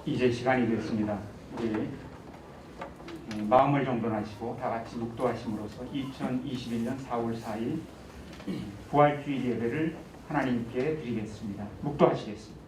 이제 시간이 됐습니다. 우리 마음을 정돈하시고 다 같이 묵도하심으로써 2021년 4월 4일 부활주일 예배를 하나님께 드리겠습니다. 묵도하시겠습니다.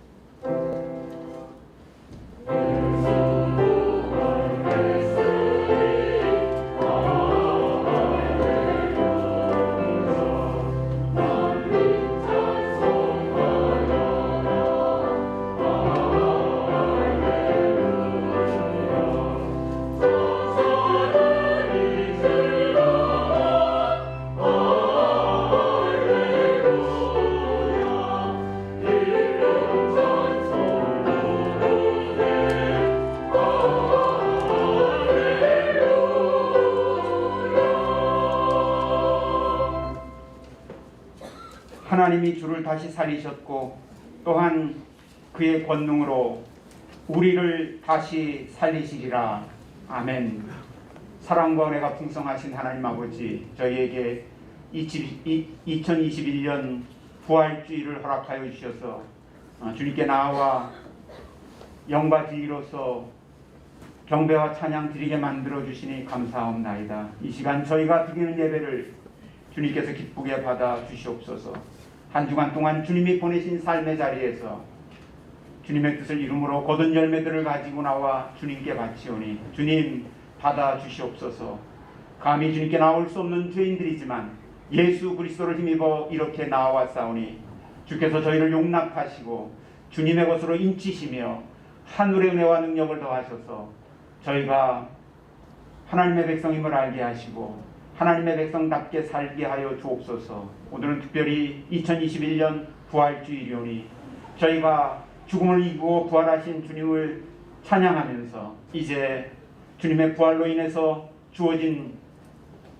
하나님이 주를 다시 살리셨고 또한 그의 권능으로 우리를 다시 살리시리라. 아멘. 사랑과 은혜가 풍성하신 하나님 아버지, 저희에게 2021년 부활주일을 허락하여 주셔서 주님께 나와 영과 진리로서 경배와 찬양 드리게 만들어 주시니 감사합나이다. 이 시간 저희가 드리는 예배를 주님께서 기쁘게 받아 주시옵소서. 한 주간 동안 주님이 보내신 삶의 자리에서 주님의 뜻을 이루므로 거둔 열매들을 가지고 나와 주님께 바치오니 주님 받아 주시옵소서. 감히 주님께 나올 수 없는 죄인들이지만 예수 그리스도를 힘입어 이렇게 나와싸우니 주께서 저희를 용납하시고 주님의 것으로 인치시며 하늘의 은혜와 능력을 더하셔서 저희가 하나님의 백성임을 알게 하시고 하나님의 백성답게 살게 하여 주옵소서. 오늘은 특별히 2021년 부활주일이오니 저희가 죽음을 이기고 부활하신 주님을 찬양하면서 이제 주님의 부활로 인해서 주어진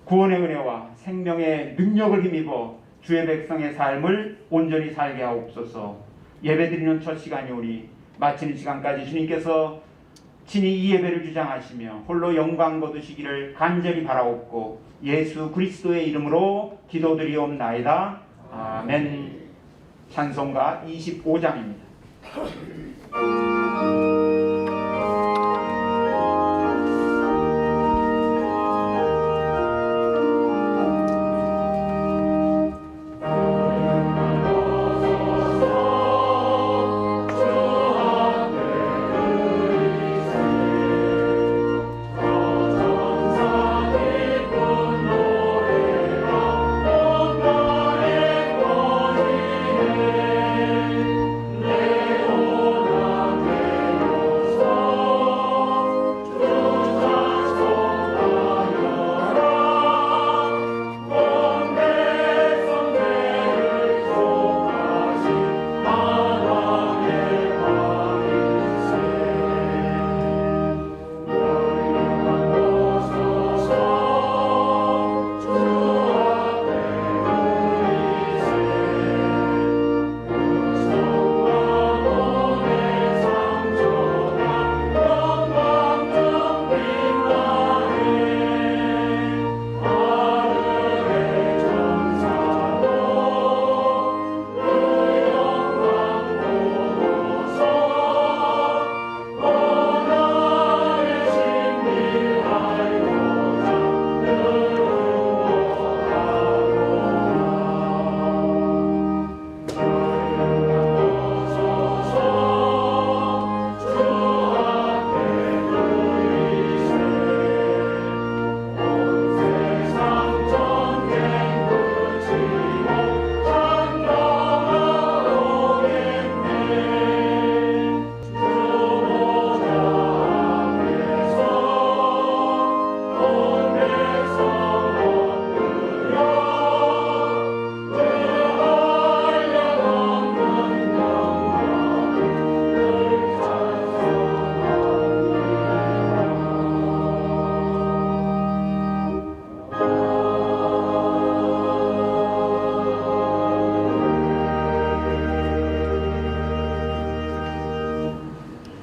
구원의 은혜와 생명의 능력을 힘입어 주의 백성의 삶을 온전히 살게 하옵소서. 예배드리는 첫 시간이오니 마치는 시간까지 주님께서 친히 이 예배를 주장하시며 홀로 영광 거두시기를 간절히 바라옵고 예수 그리스도의 이름으로 기도드리옵나이다. 아멘. 찬송가 25장입니다.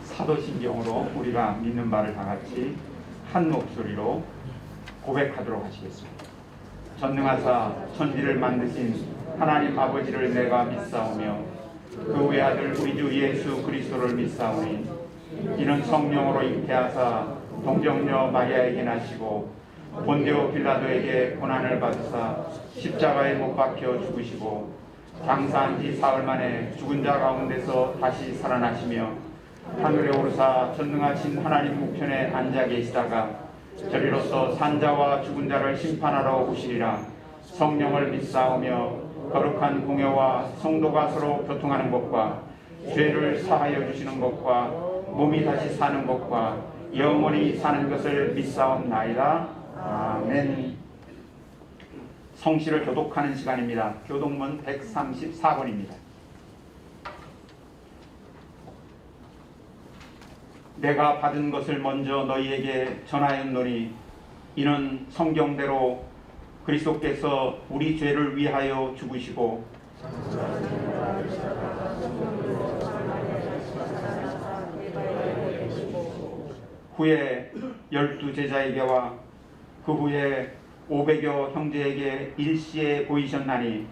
사도신경으로 우리가 믿는 바를 다 같이 한 목소리로 고백하도록 하시겠습니다. 전능하사 천지를 만드신 하나님 아버지를 내가 믿사오며 그 외아들 우리 주 예수 그리스도를 믿사오니 이는 성령으로 잉태하사 동정녀 마리아에게 나시고 본디오 빌라도에게 고난을 받으사 십자가에 못 박혀 죽으시고 장사한 지 사흘 만에 죽은 자 가운데서 다시 살아나시며 하늘에 오르사 전능하신 하나님 우편에 앉아 계시다가 저리로서 산자와 죽은 자를 심판하러 오시리라. 성령을 믿사오며 거룩한 공회와 성도가 서로 교통하는 것과 죄를 사하여 주시는 것과 몸이 다시 사는 것과 영원히 사는 것을 믿사옵나이다. 아멘. 성시를 교독하는 시간입니다. 교독문 134번입니다. 내가 받은 것을 먼저 너희에게 전하였노니 이는 성경대로 그리스도께서 우리 죄를 위하여 죽으시고 후에 12제자에게와 그 후에 500여 형제에게 일시에 보이셨나니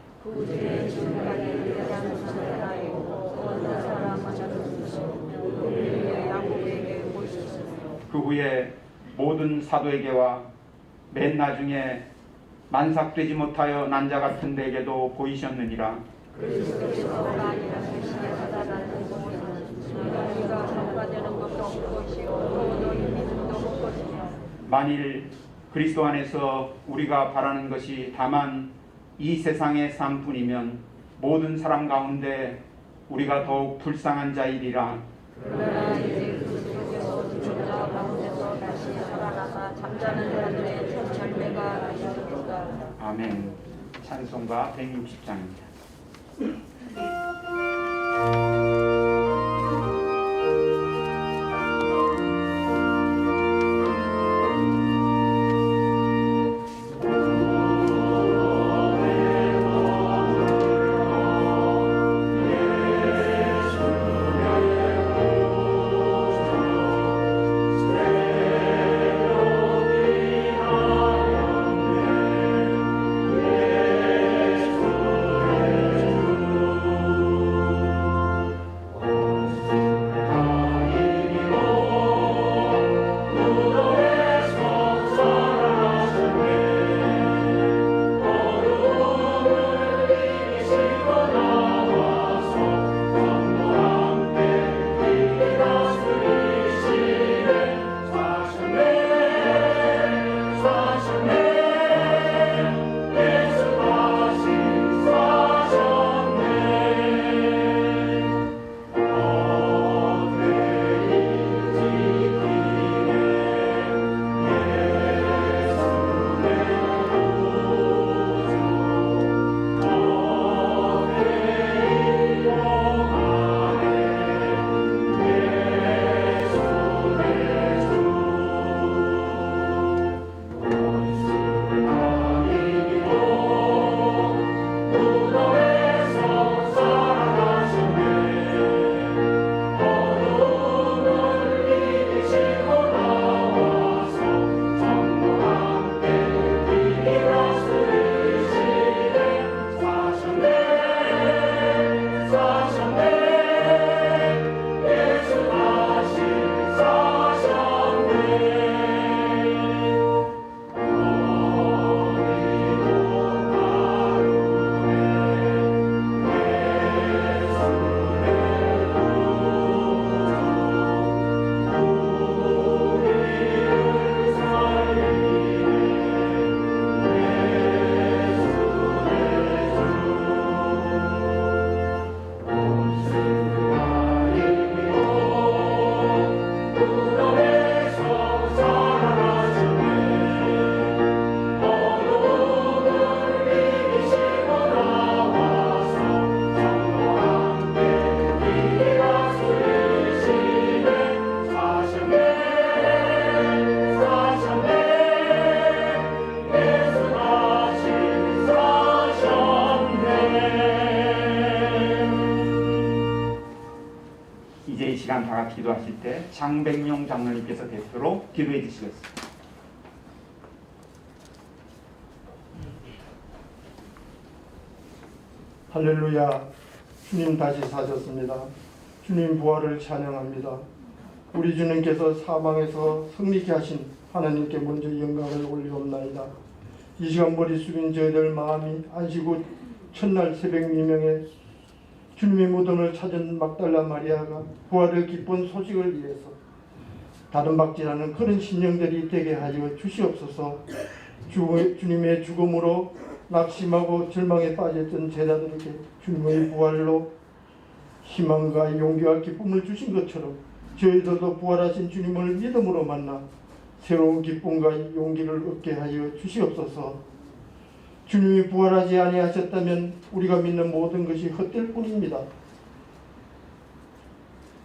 그 후에 모든 사도에게와 맨 나중에 만삭되지 못하여 난 자 같은 데에게도 보이셨느니라. 만일 그리스도 안에서 우리가 바라는 것이 다만 이 세상의 삶뿐이면 모든 사람 가운데 우리가 더욱 불쌍한 자이리라. 그러나 이제 그리스도께서 죽은 자 가운데서 다시 살아나사 잠자는 자들의 첫 열매가 되시리로다. 아멘. 찬송가 160장입니다. 시간 다 같이 기도하실 때 장백용 장로님께서 대표로 기도해 주시겠습니다. 할렐루야. 주님 다시 사셨습니다. 주님 부활을 찬양합니다. 우리 주님께서 사망에서 승리케 하신 하나님께 먼저 영광을 올리옵나이다. 이 시간 머리 숙인 저희들 마음이 안식후 첫날 새벽 미명에 주님의 무덤을 찾은 막달라 마리아가 부활을 기쁜 소식을 위해서 다른 박질하는 그런 심령들이 되게 하여 주시옵소서. 주님의 죽음으로 낙심하고 절망에 빠졌던 제자들에게 주님의 부활로 희망과 용기와 기쁨을 주신 것처럼 저희들도 부활하신 주님을 믿음으로 만나 새로운 기쁨과 용기를 얻게 하여 주시옵소서. 주님이 부활하지 아니하셨다면 우리가 믿는 모든 것이 헛될 뿐입니다.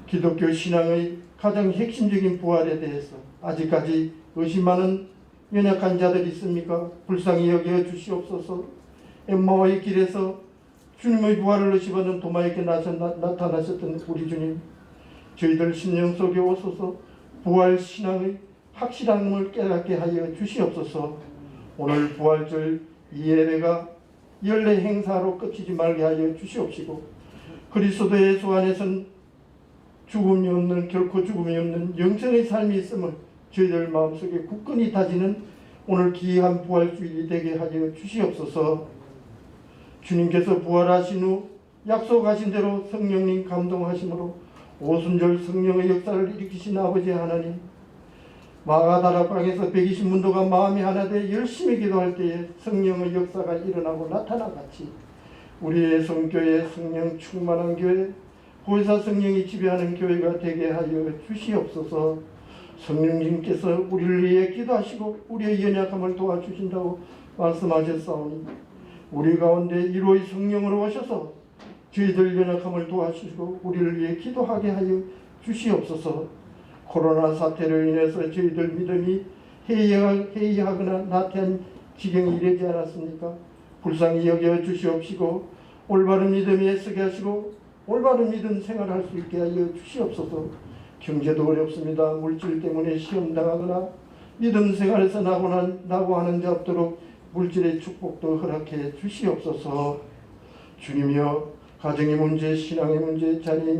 기독교 신앙의 가장 핵심적인 부활에 대해서 아직까지 의심하는 연약한 자들이 있습니까? 불쌍히 여겨 주시옵소서. 엠마오의 길에서 주님의 부활을 의심하는 도마에게 나타나셨던 우리 주님, 저희들 심령 속에 오소서. 부활 신앙의 확실함을 깨닫게 하여 주시옵소서. 오늘 부활절 이 예배가 연례 행사로 끝이지 말게 하여 주시옵시고, 그리스도의 수 안에선 죽음이 없는, 결코 죽음이 없는 영생의 삶이 있음을 저희들 마음속에 굳건히 다지는 오늘 기이한 부활주일이 되게 하여 주시옵소서. 주님께서 부활하신 후 약속하신 대로 성령님 감동하심으로 오순절 성령의 역사를 일으키신 아버지 하나님, 마가다락방에서 120문도가 마음이 하나 돼 열심히 기도할 때에 성령의 역사가 일어나고 나타나같이 우리의 성교회, 성령 충만한 교회, 보혜사 성령이 지배하는 교회가 되게 하여 주시옵소서. 성령님께서 우리를 위해 기도하시고 우리의 연약함을 도와주신다고 말씀하셨사오니 우리 가운데 1호의 성령으로 오셔서 저희들 연약함을 도와주시고 우리를 위해 기도하게 하여 주시옵소서. 코로나 사태로 인해서 저희들 믿음이 해이하거나 나태한 지경에 이르지 않았습니까? 불쌍히 여겨 주시옵시고 올바른 믿음에 서게 하시고 올바른 믿음 생활할 수 있게 하여 주시옵소서. 경제도 어렵습니다. 물질 때문에 시험당하거나 믿음 생활에서 나고 하는 자 없도록 물질의 축복도 허락해 주시옵소서. 주님이여, 가정의 문제, 신앙의 문제, 자녀의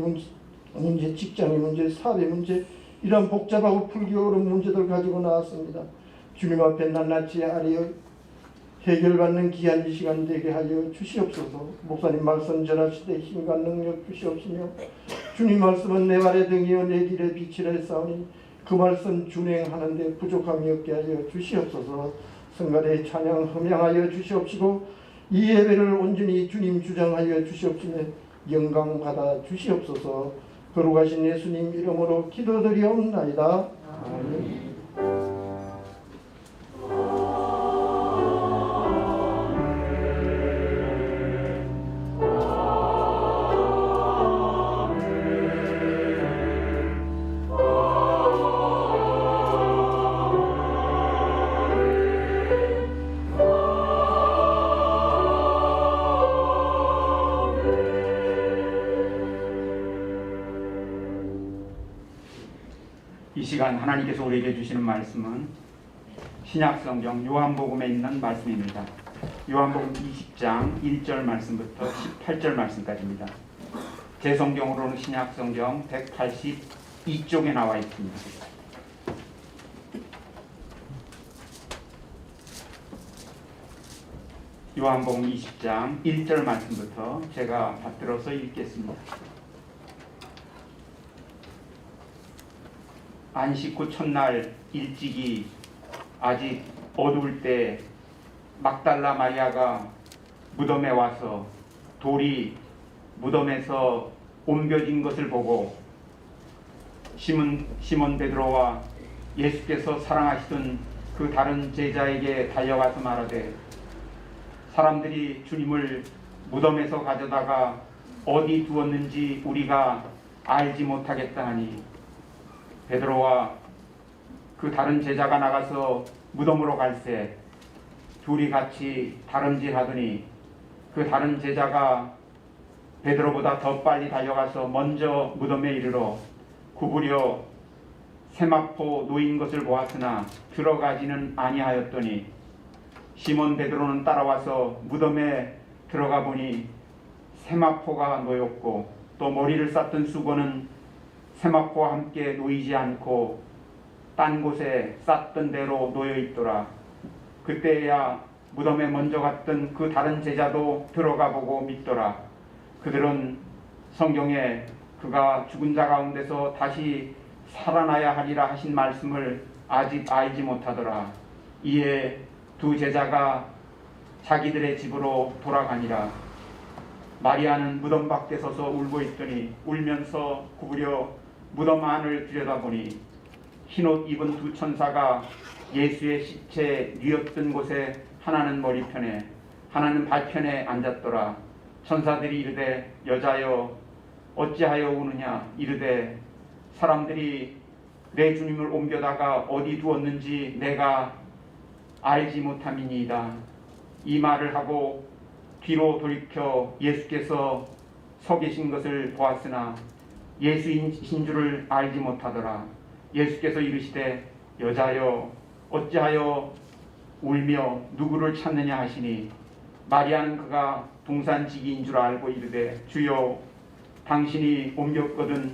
문제, 직장의 문제, 사업의 문제, 이런 복잡하고 풀기 어려운 문제들 가지고 나왔습니다. 주님 앞에 낱낱이 아뢰어 해결받는 귀한 이 시간 되게 하여 주시옵소서. 목사님 말씀 전하시되 힘과 능력 주시옵시며 주님 말씀은 내 발의 등이요 내 길의 빛이라 했사오니 그 말씀 준행하는데 부족함이 없게 하여 주시옵소서. 성가대 찬양 흠양하여 주시옵시고 이 예배를 온전히 주님 주장하여 주시옵시며 영광 받아 주시옵소서. 거룩하신 예수님 이름으로 기도드리옵나이다. 아멘. 이 시간 하나님께서 우리에게 주시는 말씀은 신약성경 요한복음에 있는 말씀입니다. 요한복음 20장 1절 말씀부터 18절 말씀까지입니다. 제 성경으로는 신약성경 182쪽에 나와 있습니다. 요한복음 20장 1절 말씀부터 제가 받들어서 읽겠습니다. 안식 후 첫날 일찍이 아직 어두울 때 막달라 마리아가 무덤에 와서 돌이 무덤에서 옮겨진 것을 보고 시몬 베드로와 예수께서 사랑하시던 그 다른 제자에게 달려가서 말하되 사람들이 주님을 무덤에서 가져다가 어디 두었는지 우리가 알지 못하겠다 하니 베드로와 그 다른 제자가 나가서 무덤으로 갈새 둘이 같이 다름질하더니 그 다른 제자가 베드로보다 더 빨리 달려가서 먼저 무덤에 이르러 구부려 세마포 놓인 것을 보았으나 들어가지는 아니하였더니 시몬 베드로는 따라와서 무덤에 들어가 보니 세마포가 놓였고 또 머리를 쌌던 수건은 세마포와 함께 놓이지 않고 딴 곳에 쌌던 대로 놓여 있더라. 그때야 무덤에 먼저 갔던 그 다른 제자도 들어가 보고 믿더라. 그들은 성경에 그가 죽은 자 가운데서 다시 살아나야 하리라 하신 말씀을 아직 알지 못하더라. 이에 두 제자가 자기들의 집으로 돌아가니라. 마리아는 무덤 밖에 서서 울고 있더니 울면서 구부려 무덤 안을 들여다보니 흰옷 입은 두 천사가 예수의 시체 뉘었던 곳에 하나는 머리편에 하나는 발편에 앉았더라. 천사들이 이르되 여자여 어찌하여 우느냐 이르되 사람들이 내 주님을 옮겨다가 어디 두었는지 내가 알지 못함이니이다. 이 말을 하고 뒤로 돌이켜 예수께서 서 계신 것을 보았으나 예수이신 줄을 알지 못하더라. 예수께서 이르시되 여자여 어찌하여 울며 누구를 찾느냐 하시니 마리아는 그가 동산지기인 줄 알고 이르되 주여 당신이 옮겼거든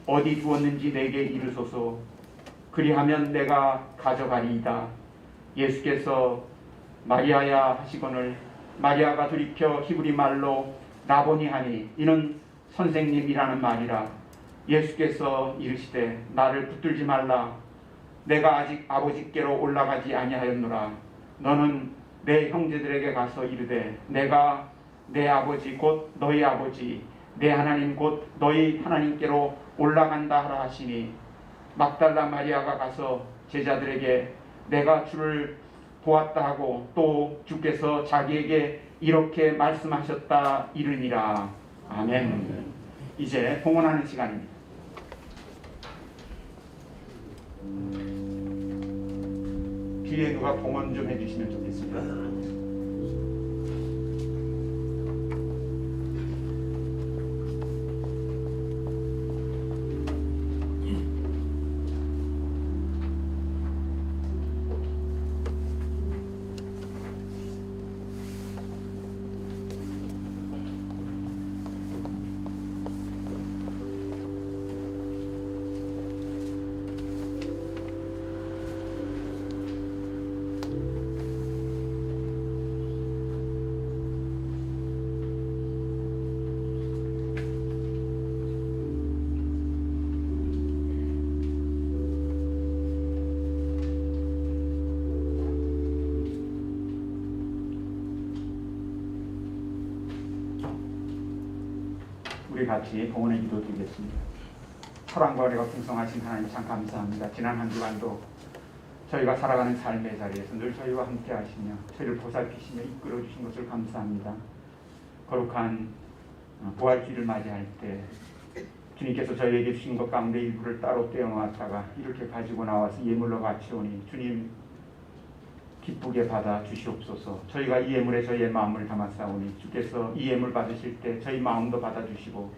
어디 두었는지 내게 이르소서. 그리하면 내가 가져가리이다. 예수께서 마리아야 하시거늘 마리아가 돌이켜 히브리 말로 라보니 하니 이는 선생님이라는 말이라. 예수께서 이르시되 나를 붙들지 말라. 내가 아직 아버지께로 올라가지 아니하였노라. 너는 내 형제들에게 가서 이르되 내가 내 아버지 곧 너희 아버지 내 하나님 곧 너희 하나님께로 올라간다 하라 하시니 막달라 마리아가 가서 제자들에게 내가 주를 보았다 하고 또 주께서 자기에게 이렇게 말씀하셨다 이르니라. 아멘. 이제 봉헌하는 시간입니다. 뒤에 누가 봉헌 좀 해주시면 좋겠습니다. 우리 같이 봉헌의 기도 드리겠습니다. 사랑과 은혜가 풍성하신 하나님 참 감사합니다. 지난 한 주간도 저희가 살아가는 삶의 자리에서 늘 저희와 함께 하시며 저희를 보살피시며 이끌어 주신 것을 감사합니다. 거룩한 부활주일을 맞이할 때 주님께서 저희에게 주신 것 가운데 일부를 따로 떼어놓았다가 이렇게 가지고 나와서 예물로 바치오니 주님 기쁘게 받아 주시옵소서. 저희가 이 예물에 저희의 마음을 담았사오니 주께서 이 예물 받으실 때 저희 마음도 받아주시고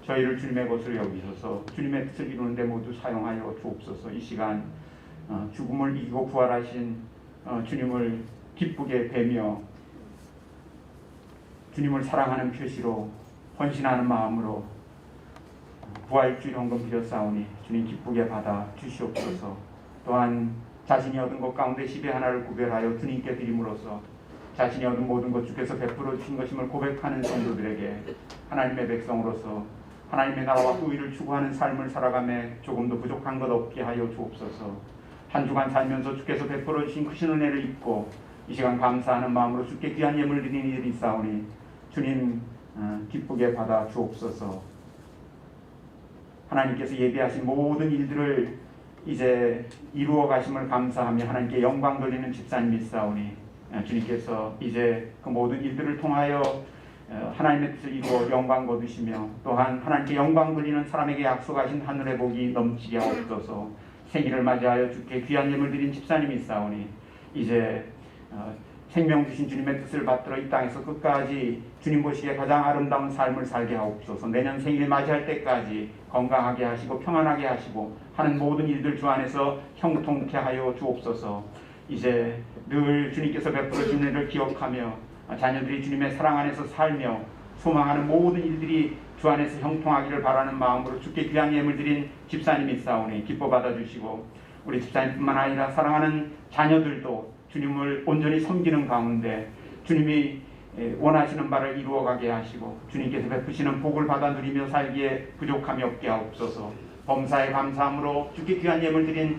저희를 주님의 것으로 여기셔서 주님의 뜻을 이루는 데 모두 사용하여 주옵소서. 이 시간 죽음을 이기고 부활하신 주님을 기쁘게 뵈며 주님을 사랑하는 표시로 헌신하는 마음으로 부활주일 헌금 드렸사오니 주님 기쁘게 받아 주시옵소서. 또한 자신이 얻은 것 가운데 10의 하나를 구별하여 주님께 드림으로써 자신이 얻은 모든 것 주께서 베풀어 주신 것임을 고백하는 성도들에게 하나님의 백성으로서 하나님의 나라와 그 의를 추구하는 삶을 살아가며 조금도 부족한 것 없게 하여 주옵소서. 한 주간 살면서 주께서 베풀어 주신 크신 은혜를 입고 이 시간 감사하는 마음으로 주께 귀한 예물 드리는 이들이 있사오니 주님 기쁘게 받아 주옵소서. 하나님께서 예비하신 모든 일들을 이제 이루어 가심을 감사하며 하나님께 영광 돌리는 집사님이 있사오니 주님께서 이제 그 모든 일들을 통하여 하나님의 뜻을 이루어 영광 거두시며 또한 하나님께 영광 돌리는 사람에게 약속하신 하늘의 복이 넘치게 하옵소서. 생일을 맞이하여 주께 귀한 예물 드린 집사님이 있사오니 이제 생명 주신 주님의 뜻을 받들어 이 땅에서 끝까지 주님 보시기에 가장 아름다운 삶을 살게 하옵소서. 내년 생일 맞이할 때까지 건강하게 하시고 평안하게 하시고 하는 모든 일들 주 안에서 형통케 하여 주옵소서. 이제 늘 주님께서 베풀어 주는 일을 기억하며 자녀들이 주님의 사랑 안에서 살며 소망하는 모든 일들이 주 안에서 형통하기를 바라는 마음으로 주께 귀한 예물 드린 집사님이 있사오니 기뻐 받아주시고 우리 집사님뿐만 아니라 사랑하는 자녀들도 주님을 온전히 섬기는 가운데 주님이 원하시는 바를 이루어가게 하시고 주님께서 베푸시는 복을 받아 누리며 살기에 부족함이 없게 하옵소서. 범사에 감사함으로 주께 귀한 예물 드린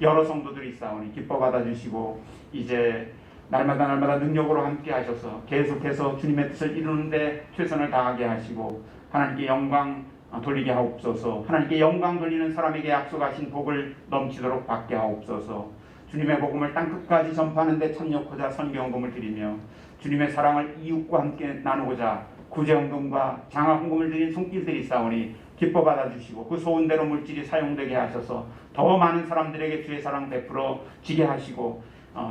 여러 성도들이 있사오니 기뻐 받아주시고 이제 날마다 능력으로 함께 하셔서 계속해서 주님의 뜻을 이루는데 최선을 다하게 하시고 하나님께 영광 돌리게 하옵소서. 하나님께 영광 돌리는 사람에게 약속하신 복을 넘치도록 받게 하옵소서. 주님의 복음을 땅끝까지 전파하는 데 참여하고자 선교헌금을 드리며 주님의 사랑을 이웃과 함께 나누고자 구제헌금과 장화헌금을 드린 손길들이 있사오니 기뻐 받아주시고 그 소원대로 물질이 사용되게 하셔서 더 많은 사람들에게 주의 사랑 베풀어 지게 하시고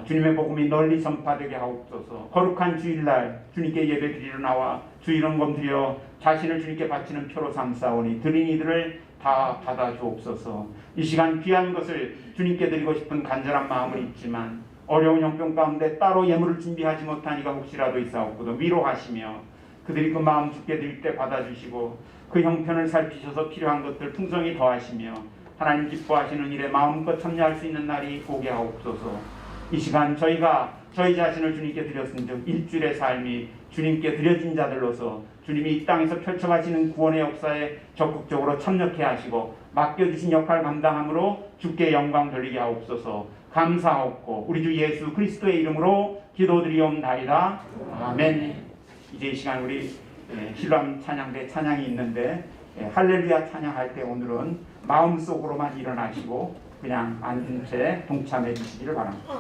주님의 복음이 널리 전파되게 하옵소서. 거룩한 주일날 주님께 예배드리러 나와 주일헌금 드려 자신을 주님께 바치는 표로 삼사오니 드린 이들을 다 받아주옵소서. 이 시간 귀한 것을 주님께 드리고 싶은 간절한 마음은 있지만 어려운 형편 가운데 따로 예물을 준비하지 못한 이가 혹시라도 있사옵고도 위로하시며 그들이 그 마음 주께 드릴 때 받아주시고 그 형편을 살피셔서 필요한 것들 풍성히 더하시며 하나님 기뻐하시는 일에 마음껏 참여할 수 있는 날이 오게 하옵소서. 이 시간 저희가 저희 자신을 주님께 드렸은즉 일주일의 삶이 주님께 드려진 자들로서 주님이 이 땅에서 펼쳐가시는 구원의 역사에 적극적으로 참여케 하시고 맡겨주신 역할 감당함으로 주께 영광 돌리게 하옵소서. 감사하옵고 우리 주 예수 그리스도의 이름으로 기도드리옵나이다. 아멘. 이제 이 시간 우리 신랑 찬양대 찬양이 있는데 할렐루야 찬양할 때 오늘은 마음속으로만 일어나시고 그냥 앉은 채 동참해 주시기를 바랍니다.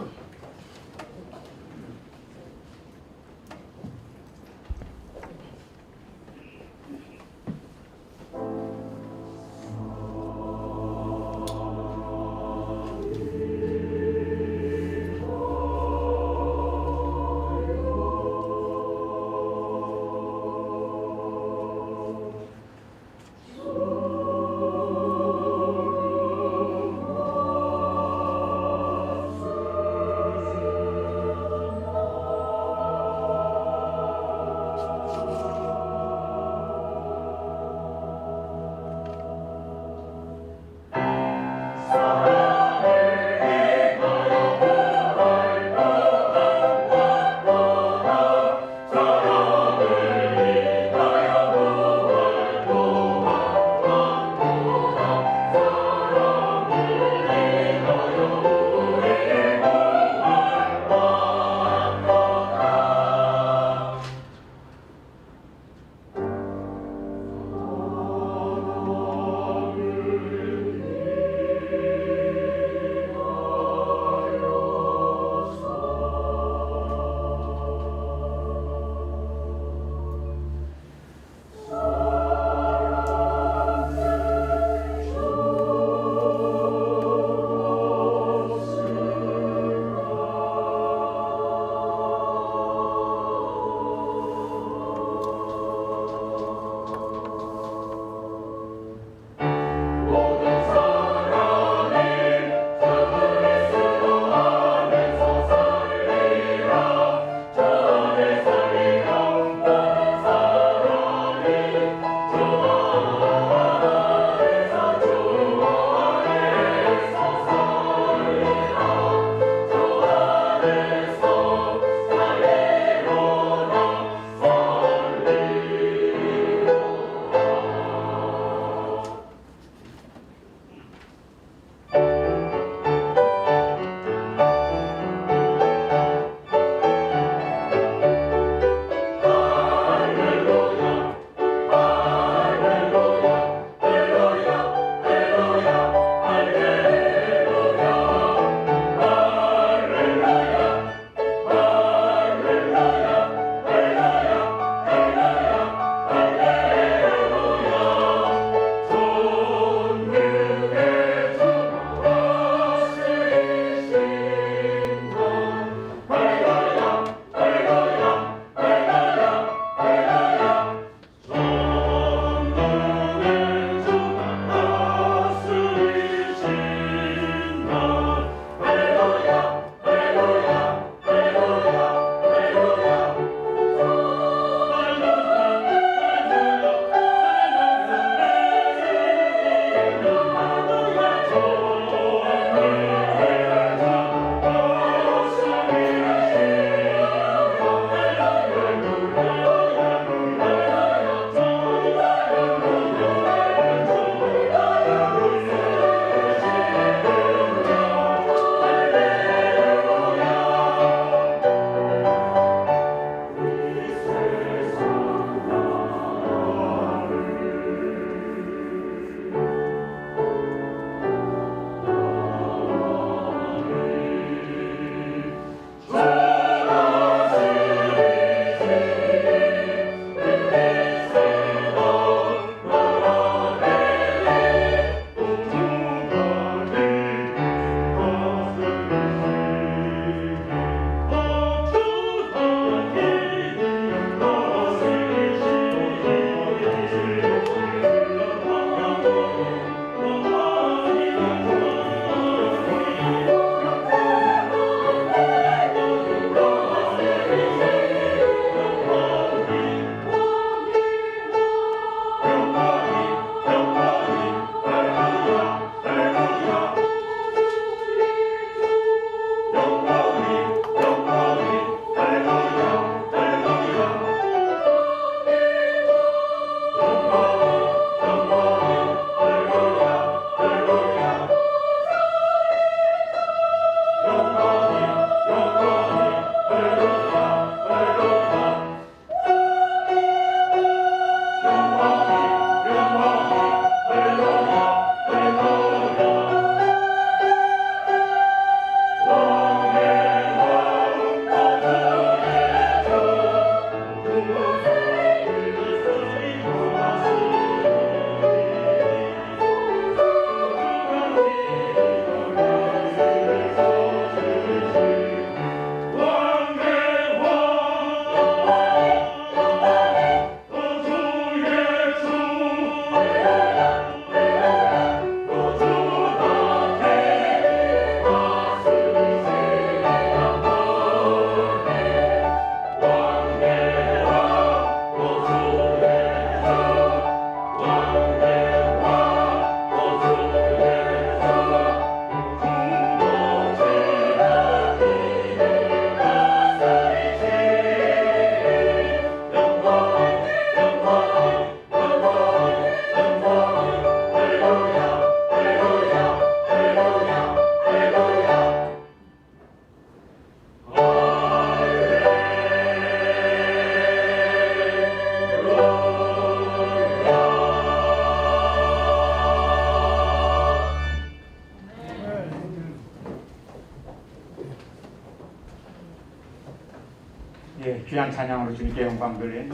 귀한 찬양으로 주님께 영광 돌린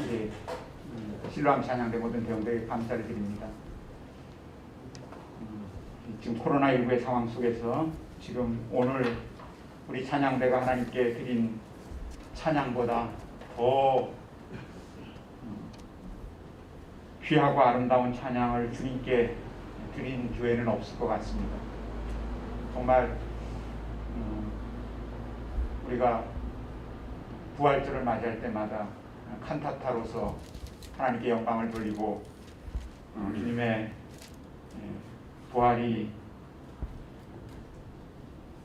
실로암 찬양대 모든 대원들에게 감사를 드립니다. 지금 코로나19의 상황 속에서 지금 오늘 우리 찬양대가 하나님께 드린 찬양보다 더 귀하고 아름다운 찬양을 주님께 드린 교회는 없을 것 같습니다. 정말 우리가 부활절을 맞이할 때마다 칸타타로서 하나님께 영광을 돌리고 주님의 부활이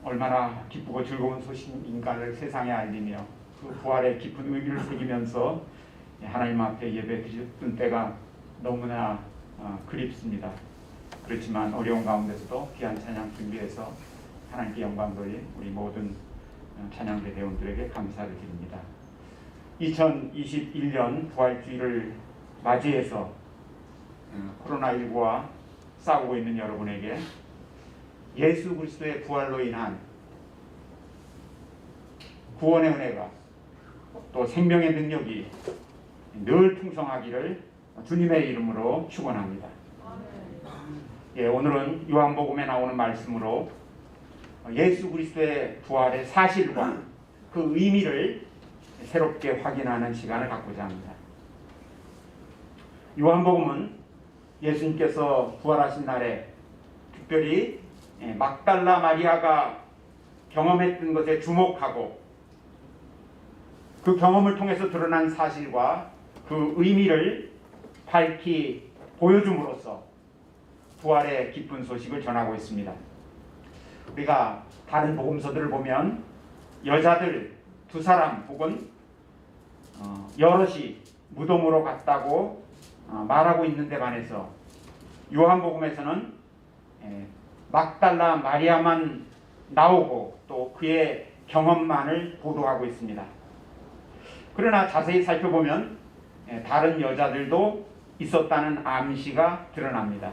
얼마나 기쁘고 즐거운 소식인가를 세상에 알리며 그 부활의 깊은 의미를 새기면서 하나님 앞에 예배 드렸던 때가 너무나 그립습니다. 그렇지만 어려운 가운데서도 귀한 찬양 준비해서 하나님께 영광 돌린 우리 모든 찬양대 대원들에게 감사를 드립니다. 2021년 부활주의를 맞이해서 코로나19와 싸우고 있는 여러분에게 예수 그리스도의 부활로 인한 구원의 은혜가 또 생명의 능력이 늘 풍성하기를 주님의 이름으로 축원합니다. 오늘은 요한복음에 나오는 말씀으로 예수 그리스도의 부활의 사실과 그 의미를 새롭게 확인하는 시간을 갖고자 합니다. 요한복음은 예수님께서 부활하신 날에 특별히 막달라 마리아가 경험했던 것에 주목하고 그 경험을 통해서 드러난 사실과 그 의미를 밝히 보여줌으로써 부활의 기쁜 소식을 전하고 있습니다. 우리가 다른 복음서들을 보면 여자들 2사람 혹은 여럿이 무덤으로 갔다고 말하고 있는데 반해서 요한복음에서는 막달라 마리아만 나오고 또 그의 경험만을 보도하고 있습니다. 그러나 자세히 살펴보면 다른 여자들도 있었다는 암시가 드러납니다.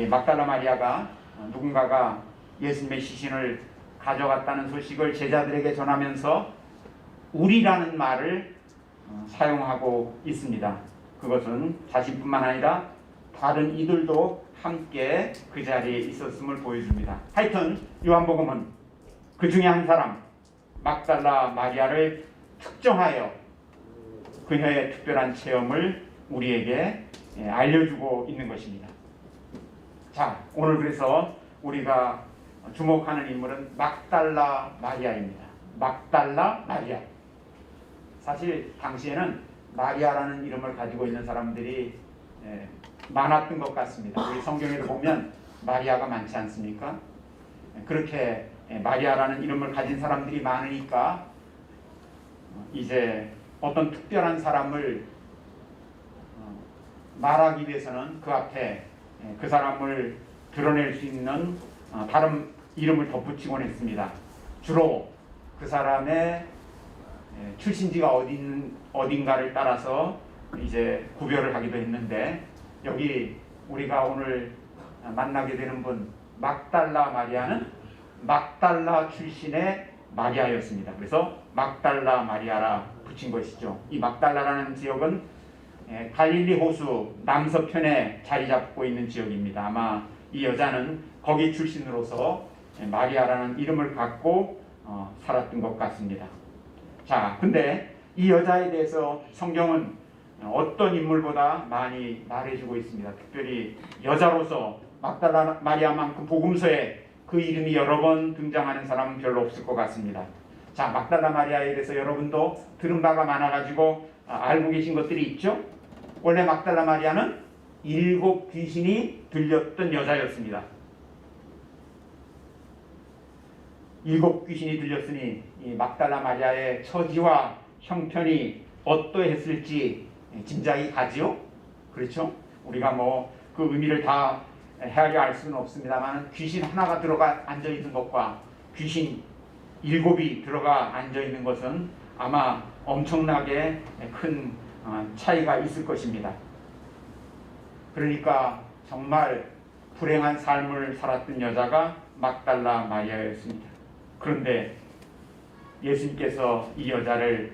막달라 마리아가 누군가가 예수님의 시신을 가져갔다는 소식을 제자들에게 전하면서 우리라는 말을 사용하고 있습니다. 그것은 자신뿐만 아니라 다른 이들도 함께 그 자리에 있었음을 보여줍니다. 하여튼 요한복음은 그 중에 한 사람 막달라 마리아를 특정하여 그녀의 특별한 체험을 우리에게 알려주고 있는 것입니다. 자, 오늘 그래서 우리가 주목하는 인물은 막달라 마리아입니다. 막달라 마리아. 사실 당시에는 마리아라는 이름을 가지고 있는 사람들이 많았던 것 같습니다. 우리 성경에도 보면 마리아가 많지 않습니까? 그렇게 마리아라는 이름을 가진 사람들이 많으니까 이제 어떤 특별한 사람을 말하기 위해서는 그 앞에 그 사람을 드러낼 수 있는 다른 이름을 덧붙이곤 했습니다. 주로 그 사람의 출신지가 어딘가를 따라서 이제 구별을 하기도 했는데 여기 우리가 오늘 만나게 되는 분 막달라 마리아는 막달라 출신의 마리아였습니다. 그래서 막달라 마리아라 붙인 것이죠. 이 막달라라는 지역은 갈릴리 호수 남서편에 자리 잡고 있는 지역입니다. 아마 이 여자는 거기 출신으로서 마리아라는 이름을 갖고 살았던 것 같습니다. 자, 근데 이 여자에 대해서 성경은 어떤 인물보다 많이 말해주고 있습니다. 특별히 여자로서 막달라 마리아만큼 복음서에 그 이름이 여러 번 등장하는 사람은 별로 없을 것 같습니다. 자, 막달라 마리아에 대해서 여러분도 들은 바가 많아가지고 알고 계신 것들이 있죠? 원래 막달라 마리아는 7 귀신이 들렸던 여자였습니다. 7 귀신이 들렸으니 이 막달라 마리아의 처지와 형편이 어떠했을지 짐작이 가지요? 그렇죠? 우리가 뭐 그 의미를 다 헤아려 알 수는 없습니다만 귀신 하나가 들어가 앉아있는 것과 귀신 7이 들어가 앉아있는 것은 아마 엄청나게 큰 차이가 있을 것입니다. 그러니까 정말 불행한 삶을 살았던 여자가 막달라 마리아였습니다. 그런데 예수님께서 이 여자를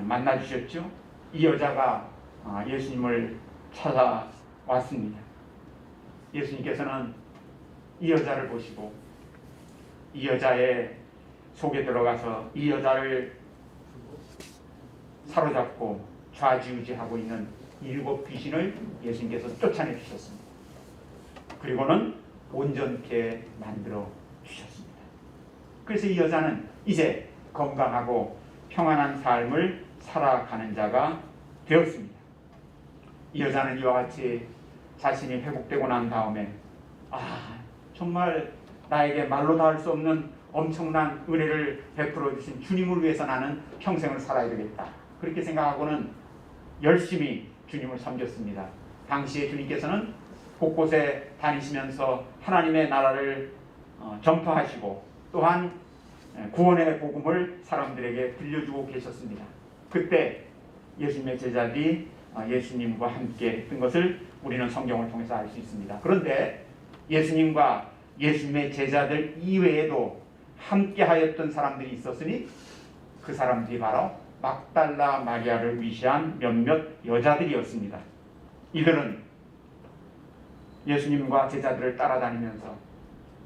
만나 주셨죠. 이 여자가 예수님을 찾아왔습니다. 예수님께서는 이 여자를 보시고 이 여자의 속에 들어가서 이 여자를 사로잡고 좌지우지하고 있는 7 귀신을 예수님께서 쫓아내 주셨습니다. 그리고는 온전케 만들어 주셨습니다. 그래서 이 여자는 이제 건강하고 평안한 삶을 살아가는 자가 되었습니다. 이 여자는 이와 같이 자신이 회복되고 난 다음에 정말 나에게 말로 다 할 수 없는 엄청난 은혜를 베풀어 주신 주님을 위해서 나는 평생을 살아야 되겠다. 그렇게 생각하고는 열심히 주님을 섬겼습니다. 당시에 주님께서는 곳곳에 다니시면서 하나님의 나라를 전파하시고 또한 구원의 복음을 사람들에게 들려주고 계셨습니다. 그때 예수님의 제자들이 예수님과 함께 했던 것을 우리는 성경을 통해서 알 수 있습니다. 그런데 예수님과 예수님의 제자들 이외에도 함께 하였던 사람들이 있었으니 그 사람들이 바로 막달라 마리아를 위시한 몇몇 여자들이었습니다. 이들은 예수님과 제자들을 따라다니면서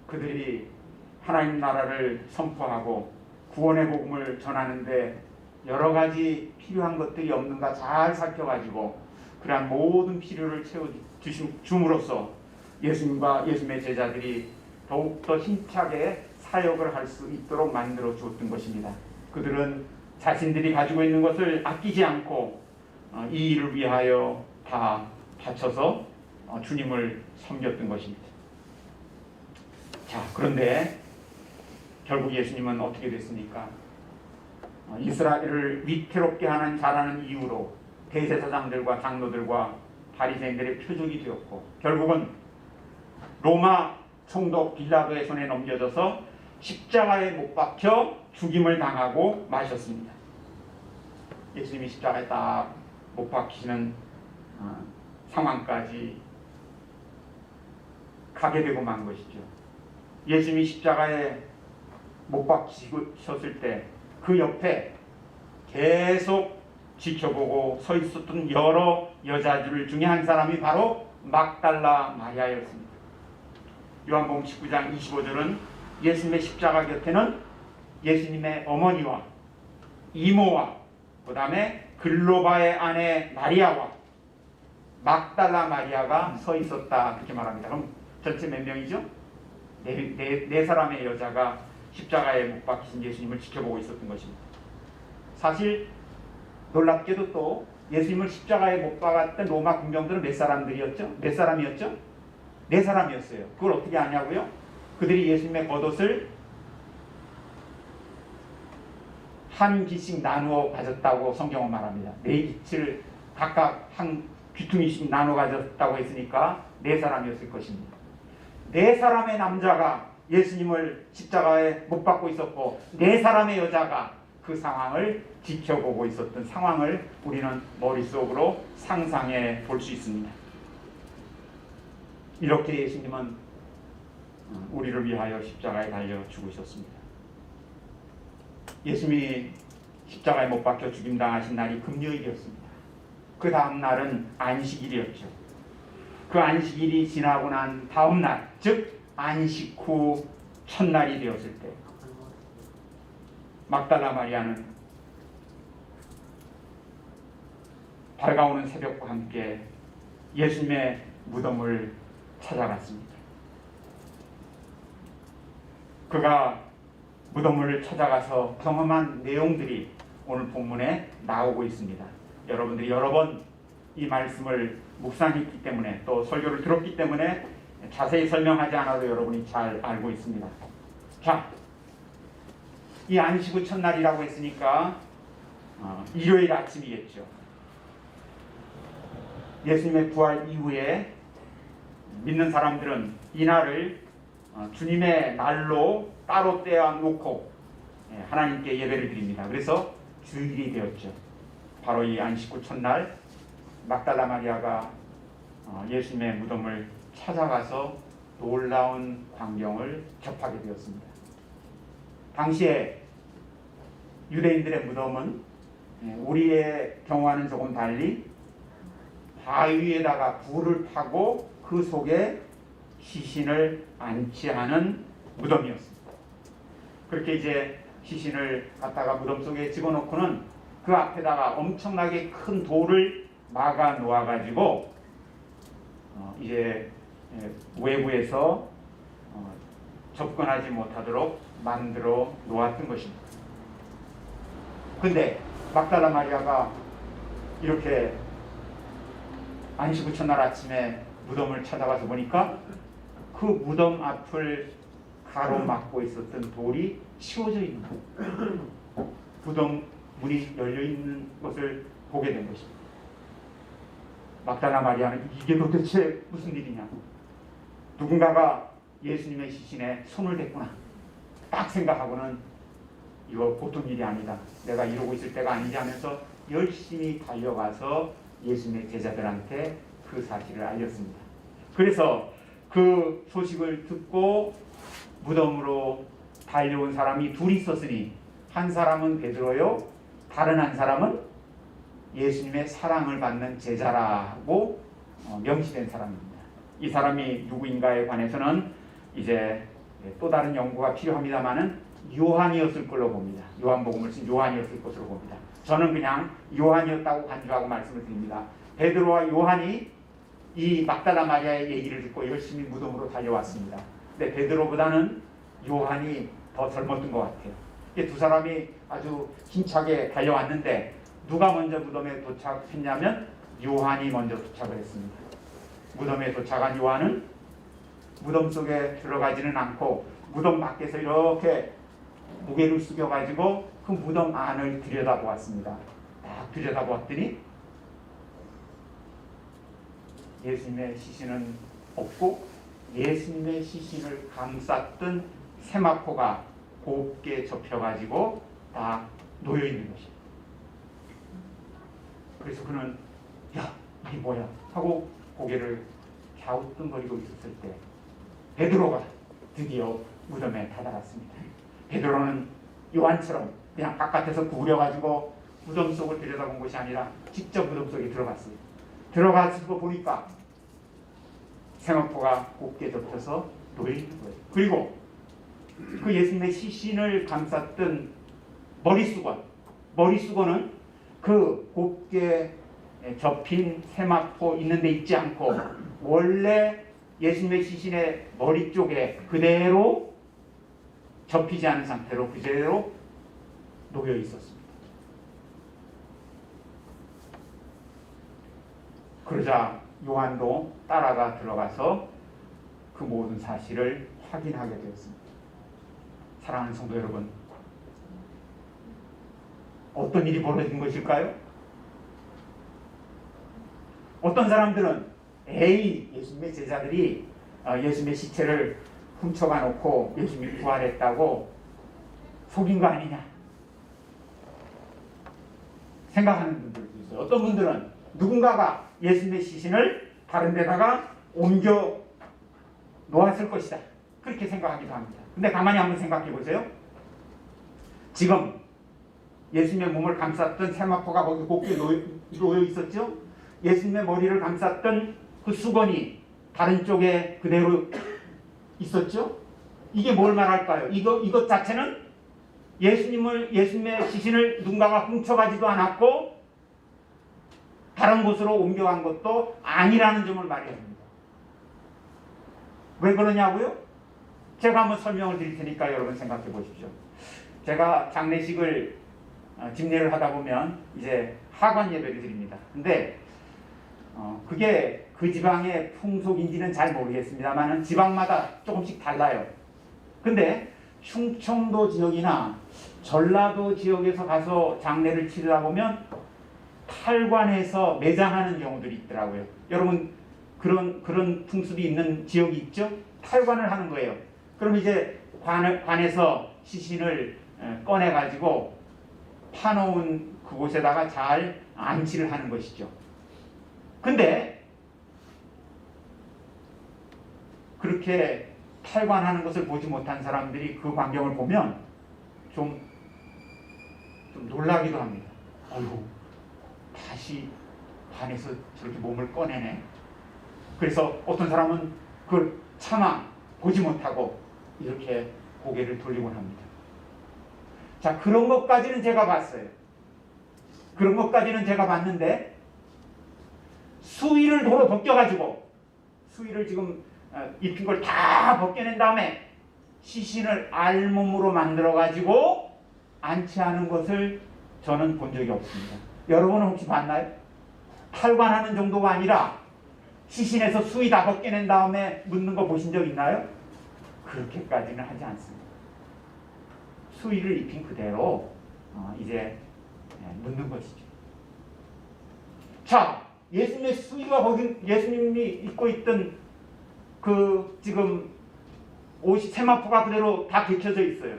그들이 하나님 나라를 선포하고 구원의 복음을 전하는데 여러 가지 필요한 것들이 없는가 잘 살펴가지고 그러한 모든 필요를 채워줌으로써 예수님과 예수님의 제자들이 더욱더 힘차게 사역을 할 수 있도록 만들어 주었던 것입니다. 그들은 자신들이 가지고 있는 것을 아끼지 않고 이 일을 위하여 다 바쳐서 주님을 섬겼던 것입니다. 자, 그런데 결국 예수님은 어떻게 됐습니까? 이스라엘을 위태롭게 하는 자라는 이유로 대제사장들과 장로들과 바리새인들의 표적이 되었고 결국은 로마 총독 빌라도의 손에 넘겨져서 십자가에 못 박혀 죽임을 당하고 마셨습니다. 예수님이 십자가에 딱 못 박히는 상황까지 가게 되고 만 것이죠. 예수님이 십자가에 못 박히셨을 때 그 옆에 계속 지켜보고 서 있었던 여러 여자들 중에 한 사람이 바로 막달라 마리아였습니다. 요한복음 19장 25절은 예수님의 십자가 곁에는 예수님의 어머니와 이모와 그 다음에 글로바의 아내 마리아와 막달라 마리아가 서 있었다 그렇게 말합니다. 그럼 전체 몇 명이죠? 네 사람의 여자가 십자가에 못 박히신 예수님을 지켜보고 있었던 것입니다. 사실 놀랍게도 또 예수님을 십자가에 못 박았던 로마 군병들은 몇 사람들이었죠? 몇 사람이었죠? 4사람이었어요. 그걸 어떻게 아냐고요? 그들이 예수님의 겉옷을 한 귀씩 나누어 가졌다고 성경은 말합니다. 4귀를 각각 한 귀퉁이씩 나누어 가졌다고 했으니까 4사람이었을 것입니다. 4사람의 남자가 예수님을 십자가에 못 박고 있었고 4사람의 여자가 그 상황을 지켜보고 있었던 상황을 우리는 머릿속으로 상상해 볼 수 있습니다. 이렇게 예수님은 우리를 위하여 십자가에 달려 죽으셨습니다. 예수님이 십자가에 못 박혀 죽임당하신 날이 금요일이었습니다. 그 다음 날은 안식일이었죠. 그 안식일이 지나고 난 다음 날, 즉 안식 후 첫날이 되었을 때 막달라 마리아는 밝아오는 새벽과 함께 예수님의 무덤을 찾아갔습니다. 그가 무덤을 찾아가서 경험한 내용들이 오늘 본문에 나오고 있습니다. 여러분들이 여러 번 이 말씀을 묵상했기 때문에 또 설교를 들었기 때문에 자세히 설명하지 않아도 여러분이 잘 알고 있습니다. 자, 이 안식 후 첫날이라고 했으니까 일요일 아침이겠죠. 예수님의 부활 이후에 믿는 사람들은 이 날을 주님의 날로 따로 떼어놓고 하나님께 예배를 드립니다. 그래서 주일이 되었죠. 바로 이 안식 후 첫날 막달라 마리아가 예수님의 무덤을 찾아가서 놀라운 광경을 접하게 되었습니다. 당시에 유대인들의 무덤은 우리의 경우와는 조금 달리 바위에다가 불을 파고 그 속에 시신을 안치하는 무덤이었습니다. 그렇게 이제 시신을 갖다가 무덤 속에 집어넣고는 그 앞에다가 엄청나게 큰 돌을 막아 놓아 가지고 이제 외부에서 접근하지 못하도록 만들어 놓았던 것입니다. 근데 막달라 마리아가 이렇게 안식 후 첫날 아침에 무덤을 찾아가서 보니까 그 무덤 앞을 가로막고 있었던 돌이 치워져 있는 거예요. 무덤 문이 열려 있는 것을 보게 된 것입니다. 막달라 마리아는 이게 도대체 무슨 일이냐? 누군가가 예수님의 시신에 손을 댔구나. 딱 생각하고는 이거 보통 일이 아니다. 내가 이러고 있을 때가 아니지 하면서 열심히 달려가서 예수님의 제자들한테 그 사실을 알렸습니다. 그래서 그 소식을 듣고 무덤으로 달려온 사람이 둘이 있었으니 한 사람은 베드로요, 다른 한 사람은 예수님의 사랑을 받는 제자라고 명시된 사람입니다. 이 사람이 누구인가에 관해서는 이제 또 다른 연구가 필요합니다만은 요한이었을 걸로 봅니다. 요한복음을 쓴 요한이었을 것으로 봅니다. 저는 그냥 요한이었다고 간주하고 말씀을 드립니다. 베드로와 요한이 이 막달라 마리아의 얘기를 듣고 열심히 무덤으로 달려왔습니다. 근데 베드로보다는 요한이 더 젊었던 것 같아요. 두 사람이 아주 힘차게 달려왔는데 누가 먼저 무덤에 도착했냐면 요한이 먼저 도착을 했습니다. 무덤에 도착한 요한은 무덤 속에 들어가지는 않고 무덤 밖에서 이렇게 고개를 숙여가지고 그 무덤 안을 들여다보았습니다. 딱 들여다보았더니 예수님의 시신은 없고 예수님의 시신을 감쌌던 세마포가 곱게 접혀가지고 다 놓여있는 것입니다. 그래서 그는 야 이게 뭐야 하고 고개를 갸우뚱거리고 있었을 때 베드로가 드디어 무덤에 다다랐습니다. 베드로는 요한처럼 그냥 바깥에서 구부려가지고 무덤 속을 들여다본 것이 아니라 직접 무덤 속에 들어갔어요. 들어가서 보니까 세마포가 곱게 접혀서 놓여있는 거예요. 그리고 그 예수님의 시신을 감쌌던 머리수건은 그 곱게 접힌 세마포 있는 데 있지 않고 원래 예수님의 시신의 머리 쪽에 그대로 접히지 않은 상태로 그대로 놓여 있었습니다. 그러자 요한도 따라가 들어가서 그 모든 사실을 확인하게 되었습니다. 사랑하는 성도 여러분, 어떤 일이 벌어진 것일까요? 어떤 사람들은 예수님의 제자들이 예수님의 시체를 훔쳐가 놓고 예수님이 부활했다고 속인 거 아니냐 생각하는 분들도 있어요. 어떤 분들은 누군가가 예수님의 시신을 다른 데다가 옮겨 놓았을 것이다 그렇게 생각하기도 합니다. 근데 가만히 한번 생각해 보세요. 지금 예수님의 몸을 감쌌던 세마포가 거기 곱게 놓여 있었죠. 예수님의 머리를 감쌌던 그 수건이 다른 쪽에 그대로 있었죠. 이게 뭘 말할까요? 이것 자체는 예수님의 시신을 누군가가 훔쳐가지도 않았고 다른 곳으로 옮겨간 것도 아니라는 점을 말해야 합니다. 왜 그러냐고요? 제가 한번 설명을 드릴 테니까 여러분 생각해 보십시오. 제가 장례식을 집례를 하다 보면 이제 하관 예배를 드립니다. 근데 그게 그 지방의 풍속인지는 잘 모르겠습니다만 지방마다 조금씩 달라요. 근데 충청도 지역이나 전라도 지역에서 가서 장례를 치르다 보면 탈관에서 매장하는 경우들이 있더라고요. 여러분 그런 풍습이 있는 지역이 있죠? 탈관을 하는 거예요. 그럼 이제 관에서 시신을 꺼내가지고 파놓은 그곳에다가 잘 안치를 하는 것이죠. 근데 그렇게 탈관하는 것을 보지 못한 사람들이 그 광경을 보면 좀 놀라기도 합니다. 어휴, 다시 반에서 저렇게 몸을 꺼내네. 그래서 어떤 사람은 그걸 차마 보지 못하고 이렇게 고개를 돌리곤 합니다. 자, 그런 것까지는 제가 봤어요. 그런 것까지는 제가 봤는데 수의를 도로 벗겨가지고 수의를 지금 입힌 걸 다 벗겨낸 다음에 시신을 알몸으로 만들어가지고 안치하는 것을 저는 본 적이 없습니다. 여러분은 혹시 봤나요? 탈관하는 정도가 아니라 시신에서 수의 다 벗겨낸 다음에 묻는 거 보신 적 있나요? 그렇게까지는 하지 않습니다. 수의를 입힌 그대로 이제 묻는 것이죠. 자, 예수님의 수의가 거기 예수님이 입고 있던 그 지금 옷이 세마포가 그대로 다 개켜져 있어요.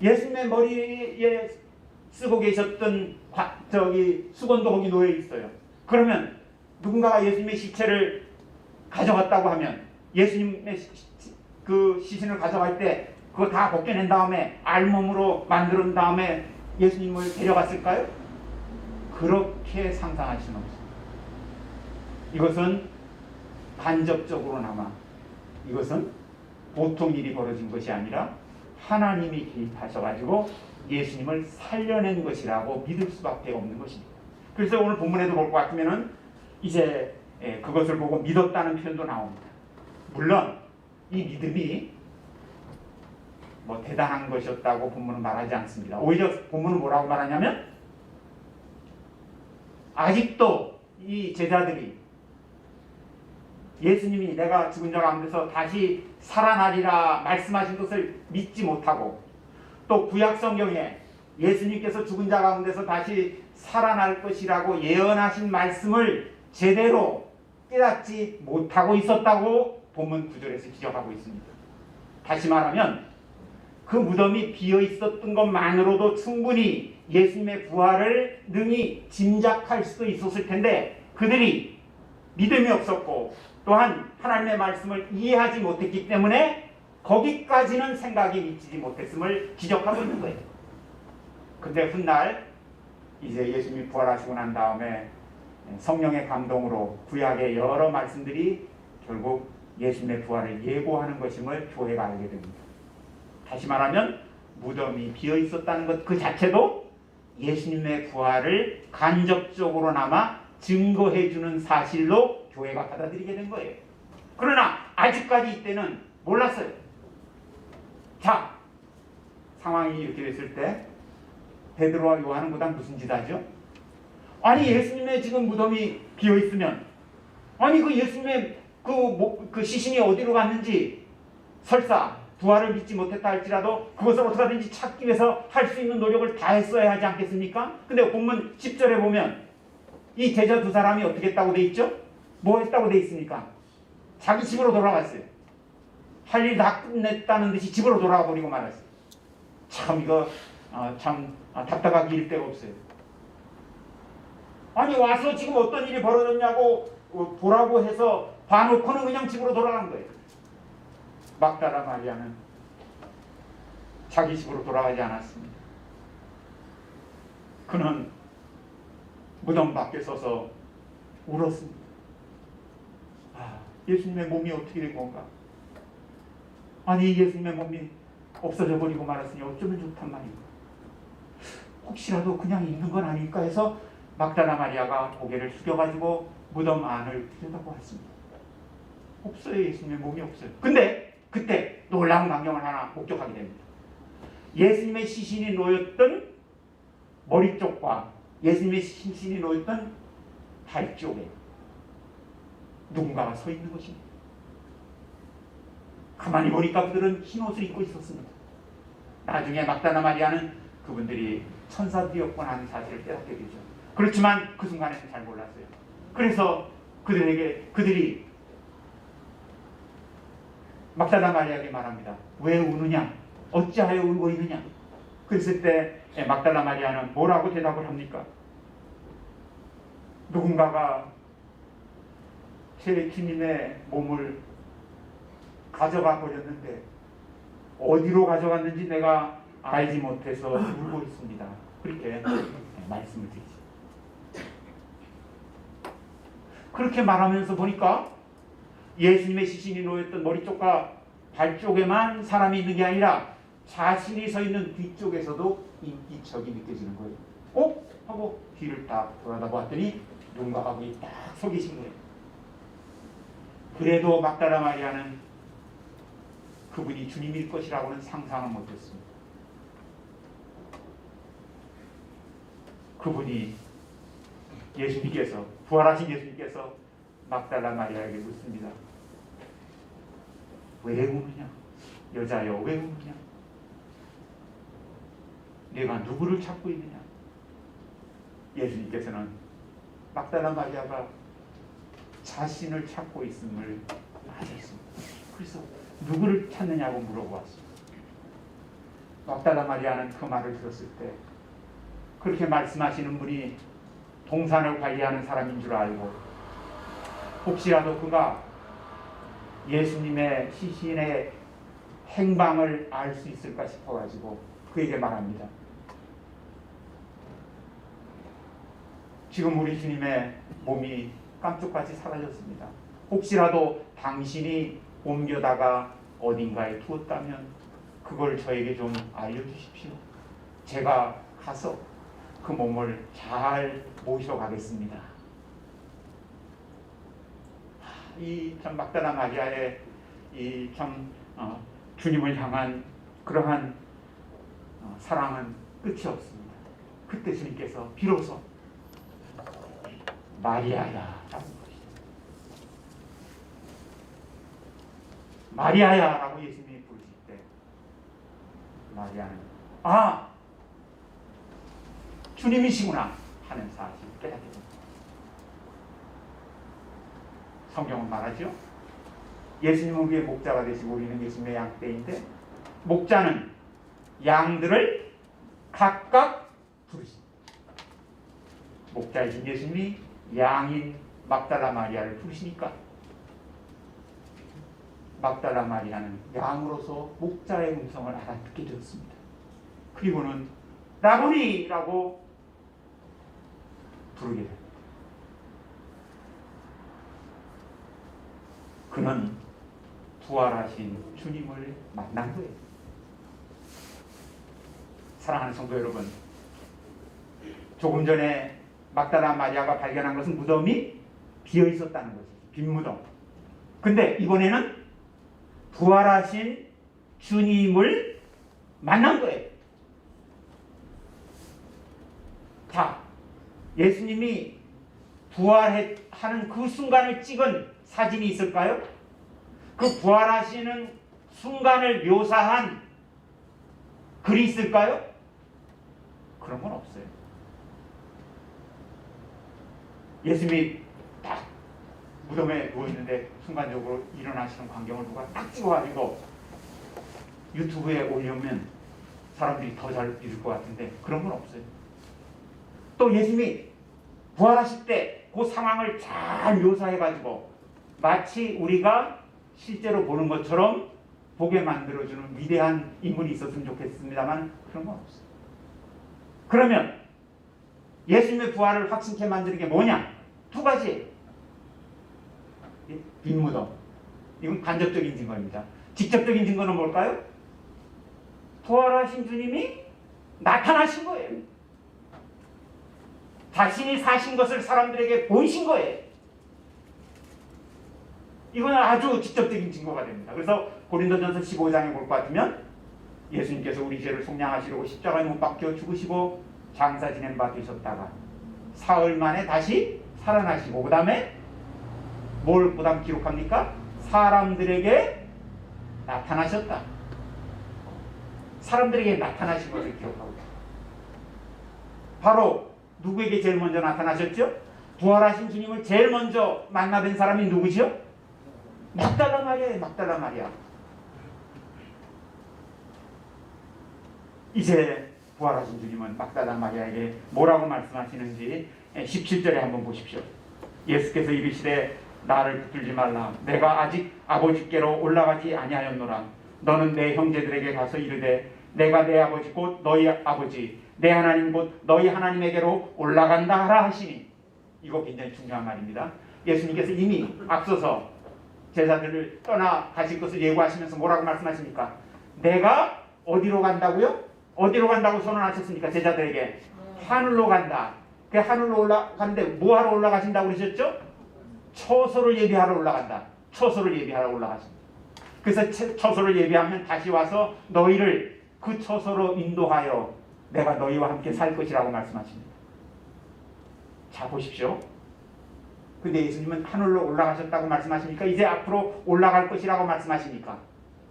예수님의 머리에 쓰고 계셨던 수건도 거기 놓여 있어요. 그러면 누군가가 예수님의 시체를 가져갔다고 하면 예수님의 그 시신을 가져갈 때 그거 다 벗겨낸 다음에 알몸으로 만든 다음에 예수님을 데려갔을까요? 그렇게 상상할 수는 없습니다. 이것은 간접적으로나마 이것은 보통 일이 벌어진 것이 아니라 하나님이 개입하셔가지고 예수님을 살려낸 것이라고 믿을 수밖에 없는 것입니다. 그래서 오늘 본문에도 볼 것 같으면은 이제 그것을 보고 믿었다는 표현도 나옵니다. 물론 이 믿음이 뭐 대단한 것이었다고 본문은 말하지 않습니다. 오히려 본문은 뭐라고 말하냐면 아직도 이 제자들이 예수님이 내가 죽은 자 가운데서 다시 살아나리라 말씀하신 것을 믿지 못하고 또 구약 성경에 예수님께서 죽은 자 가운데서 다시 살아날 것이라고 예언하신 말씀을 제대로 깨닫지 못하고 있었다고 본문 9절에서 지적하고 있습니다. 다시 말하면 그 무덤이 비어 있었던 것만으로도 충분히 예수님의 부활을 능히 짐작할 수도 있었을 텐데 그들이 믿음이 없었고 또한 하나님의 말씀을 이해하지 못했기 때문에 거기까지는 생각이 미치지 못했음을 지적하고 있는 거예요. 근데 훗날 이제 예수님이 부활하시고 난 다음에 성령의 감동으로 구약의 여러 말씀들이 결국 예수님의 부활을 예고하는 것임을 교회가 알게 됩니다. 다시 말하면 무덤이 비어 있었다는 것 그 자체도 예수님의 부활을 간접적으로나마 증거해주는 사실로 교회가 받아들이게 된 거예요. 그러나 아직까지 이때는 몰랐어요. 자, 상황이 이렇게 됐을 때 베드로와 요한은 그다음 무슨 짓 하죠? 아니 예수님의 지금 무덤이 비어 있으면 아니 그 예수님의 그 시신이 어디로 갔는지 설사 부활을 믿지 못했다 할지라도 그것을 어떻게든지 찾기 위해서 할 수 있는 노력을 다 했어야 하지 않겠습니까? 근데 본문 10절에 보면 이 제자 두 사람이 어떻게 했다고 돼 있죠? 뭐 했다고 돼 있습니까? 자기 집으로 돌아갔어요. 할 일 다 끝냈다는 듯이 집으로 돌아가 버리고 말았어요. 참 이거 참 답답하게 일 데가 없어요. 아니 와서 지금 어떤 일이 벌어졌냐고 보라고 해서 봐놓고는 그냥 집으로 돌아간 거예요. 막다라 마리아는 자기 집으로 돌아가지 않았습니다. 그는 무덤 밖에 서서 울었습니다. 예수님의 몸이 어떻게 된 건가? 아니 예수님의 몸이 없어져 버리고 말았으니 어쩌면 좋단 말인가? 혹시라도 그냥 있는 건 아닐까 해서 막다라 마리아가 고개를 숙여가지고 무덤 안을 들여다보았습니다. 없어요. 예수님의 몸이 없어요. 근데 그때 놀라운 광경을 하나 목격하게 됩니다. 예수님의 시신이 놓였던 머리 쪽과 예수님의 시신이 놓였던 발 쪽에 누군가가 서 있는 것입니다. 가만히 보니까 그들은 흰 옷을 입고 있었습니다. 나중에 막다라 마리아는 그분들이 천사들이었구나 하는 사실을 깨닫게 되죠. 그렇지만 그 순간에는 잘 몰랐어요. 그래서 그들이 막다라 마리아에게 말합니다. 왜 우느냐? 어찌하여 울고 있느냐? 그랬을 때 막달라 마리아는 뭐라고 대답을 합니까? 누군가가 제 주님의 몸을 가져가 버렸는데 어디로 가져갔는지 내가 알지 못해서 울고 있습니다. 그렇게 말씀을 드리죠. 그렇게 말하면서 보니까 예수님의 시신이 놓였던 머리 쪽과 발 쪽에만 사람이 있는 게 아니라 자신이 서 있는 뒤쪽에서도 인기척이 느껴지는 거예요. 하고 뒤를 딱 돌아다보았더니 누군가가 거기 딱 서 계신 거예요. 그래도 막달라 마리아는 그분이 주님일 것이라고는 상상을 못했습니다. 그분이 예수님께서, 부활하신 예수님께서 막달라 마리아에게 묻습니다. 왜 우느냐? 여자여, 왜 우느냐? 내가 누구를 찾고 있느냐? 예수님께서는 막달라 마리아가 자신을 찾고 있음을 아셨습니다. 그래서 누구를 찾느냐고 물어보았습니다. 막달라 마리아는 그 말을 들었을 때 그렇게 말씀하시는 분이 동산을 관리하는 사람인 줄 알고 혹시라도 그가 예수님의 시신의 행방을 알 수 있을까 싶어가지고 그에게 말합니다. 지금 우리 주님의 몸이 깜짝같이 사라졌습니다. 혹시라도 당신이 옮겨다가 어딘가에 두었다면 그걸 저에게 좀 알려주십시오. 제가 가서 그 몸을 잘 모셔가겠습니다. 이 참 막달라 마리아의 이 참 주님을 향한 그러한 사랑은 끝이 없습니다. 그때 주님께서 비로소 마리아야 라고 부르시죠. 마리아야 라고 예수님이 부르실 때 마리아는 주님이시구나 하는 사실을 깨닫게 됩니다. 성경은 말하죠. 예수님은 우리의 목자가 되시고 우리는 예수님의 양떼인데 목자는 양들을 각각 부르십니다. 목자이신 예수님이 양인 막달라 마리아를 부르시니까 막달라 마리아는 양으로서 목자의 음성을 알아듣게 되었습니다. 그리고는 라보니라고 부르게 됩니다. 그는 부활하신 주님을 만난 거예요. 사랑하는 성도 여러분, 조금 전에 막달라 마리아가 발견한 것은 무덤이 비어 있었다는 것이죠. 빈 무덤. 근데 이번에는 부활하신 주님을 만난 거예요. 자, 예수님이 부활하는 그 순간을 찍은 사진이 있을까요? 그 부활하시는 순간을 묘사한 글이 있을까요? 그런 건 없어요. 예수님이 딱 무덤에 누워있는데 순간적으로 일어나시는 광경을 누가 딱 찍어가지고 유튜브에 올리면 사람들이 더 잘 믿을 것 같은데 그런 건 없어요. 또 예수님이 부활하실 때 그 상황을 잘 묘사해가지고 마치 우리가 실제로 보는 것처럼 보게 만들어주는 위대한 인물이 있었으면 좋겠습니다만 그런 건 없어요. 그러면 예수님의 부활을 확신케 만드는 게 뭐냐? 두 가지. 빈 무덤. 이건 간접적인 증거입니다. 직접적인 증거는 뭘까요? 부활하신 주님이 나타나신 거예요. 자신이 사신 것을 사람들에게 보이신 거예요. 이건 아주 직접적인 증거가 됩니다. 그래서 고린도전서 15장에 볼 것 같으면 예수님께서 우리 죄를 속량하시려고 십자가에 못 박혀 죽으시고 장사 지낸 바 되셨다가 사흘 만에 다시 살아나시고 그 다음에 뭘 그 다음 기록합니까? 사람들에게 나타나셨다. 사람들에게 나타나신 것을 기록하고 있다. 바로 누구에게 제일 먼저 나타나셨죠? 부활하신 주님을 제일 먼저 만나뵌 사람이 누구죠? 막달라 마리아예요. 막달라 마리아. 이제 부활하신 주님은 막달라 마리아에게 뭐라고 말씀하시는지 17절에 한번 보십시오. 예수께서 이르시되 나를 붙들지 말라. 내가 아직 아버지께로 올라가지 아니하였노라. 너는 내 형제들에게 가서 이르되 내가 내 아버지 곧 너희 아버지 내 하나님 곧 너희 하나님에게로 올라간다 하라 하시니. 이거 굉장히 중요한 말입니다. 예수님께서 이미 앞서서 제자들을 떠나 가실 것을 예고하시면서 뭐라고 말씀하십니까? 내가 어디로 간다고요? 어디로 간다고 선언하셨습니까? 제자들에게 하늘로 간다. 그 하늘로 올라가는데 뭐하러 올라가신다고 그러셨죠? 처소를 예비하러 올라간다. 처소를 예비하러 올라가십니다. 그래서 처소를 예비하면 다시 와서 너희를 그 처소로 인도하여 내가 너희와 함께 살 것이라고 말씀하십니다. 자, 보십시오. 근데 예수님은 하늘로 올라가셨다고 말씀하시니까 이제 앞으로 올라갈 것이라고 말씀하시니까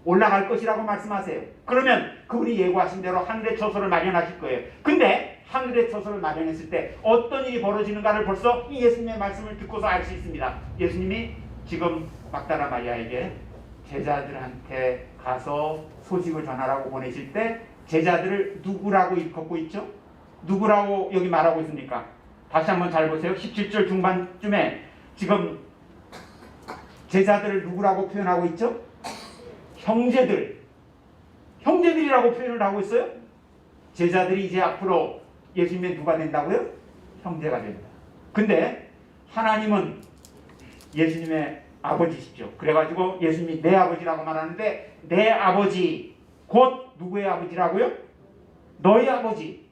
올라갈 것이라고 말씀하세요. 그러면 그분이 예고하신 대로 하늘의 처소를 마련하실 거예요. 근데 하늘의 처소를 마련했을 때 어떤 일이 벌어지는가를 벌써 이 예수님의 말씀을 듣고서 알 수 있습니다. 예수님이 지금 막다라 마리아에게 제자들한테 가서 소식을 전하라고 보내실 때 제자들을 누구라고 일컫고 있죠? 누구라고 여기 말하고 있습니까? 다시 한번 잘 보세요. 17절 중반쯤에 지금 제자들을 누구라고 표현하고 있죠? 형제들이라고 표현을 하고 있어요. 제자들이 이제 앞으로 예수님의 누가 된다고요? 형제가 됩니다. 근데 하나님은 예수님의 아버지시죠. 그래가지고 예수님이 내 아버지라고 말하는데 내 아버지 곧 누구의 아버지라고요? 너희 아버지.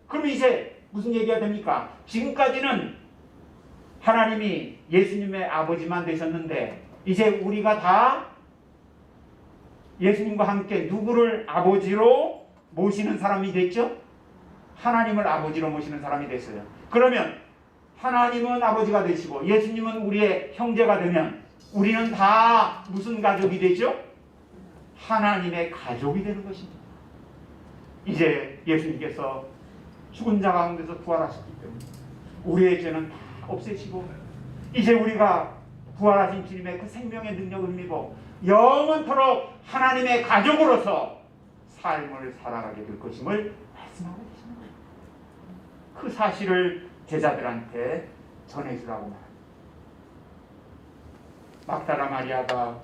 그럼 이제 무슨 얘기가 됩니까? 지금까지는 하나님이 예수님의 아버지만 되셨는데 이제 우리가 다 예수님과 함께 누구를 아버지로 모시는 사람이 됐죠? 하나님을 아버지로 모시는 사람이 됐어요. 그러면 하나님은 아버지가 되시고 예수님은 우리의 형제가 되면 우리는 다 무슨 가족이 되죠? 하나님의 가족이 되는 것입니다. 이제 예수님께서 죽은 자 가운데서 부활하셨기 때문에 우리의 죄는 다 없애시고 이제 우리가 부활하신 주님의 그 생명의 능력을 힘입어 영원토록 하나님의 가족으로서 삶을 살아가게 될 것임을 말씀하고 계십니다. 그 사실을 제자들한테 전해주라고 말합니다. 막다라 마리아가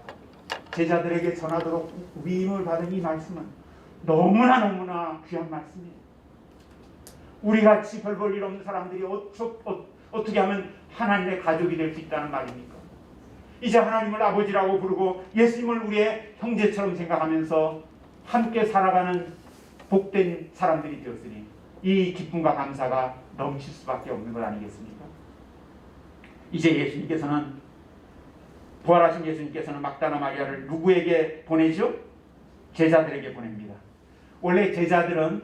제자들에게 전하도록 위임을 받은 이 말씀은 너무나 귀한 말씀이에요. 우리같이 별 볼 일 없는 사람들이 어떻게 하면 하나님의 가족이 될 수 있다는 말입니까? 이제 하나님을 아버지라고 부르고 예수님을 우리의 형제처럼 생각하면서 함께 살아가는 복된 사람들이 되었으니 이 기쁨과 감사가 넘칠 수밖에 없는 것 아니겠습니까? 이제 예수님께서는 부활하신 예수님께서는 막다라 마리아를 누구에게 보내죠? 제자들에게 보냅니다. 원래 제자들은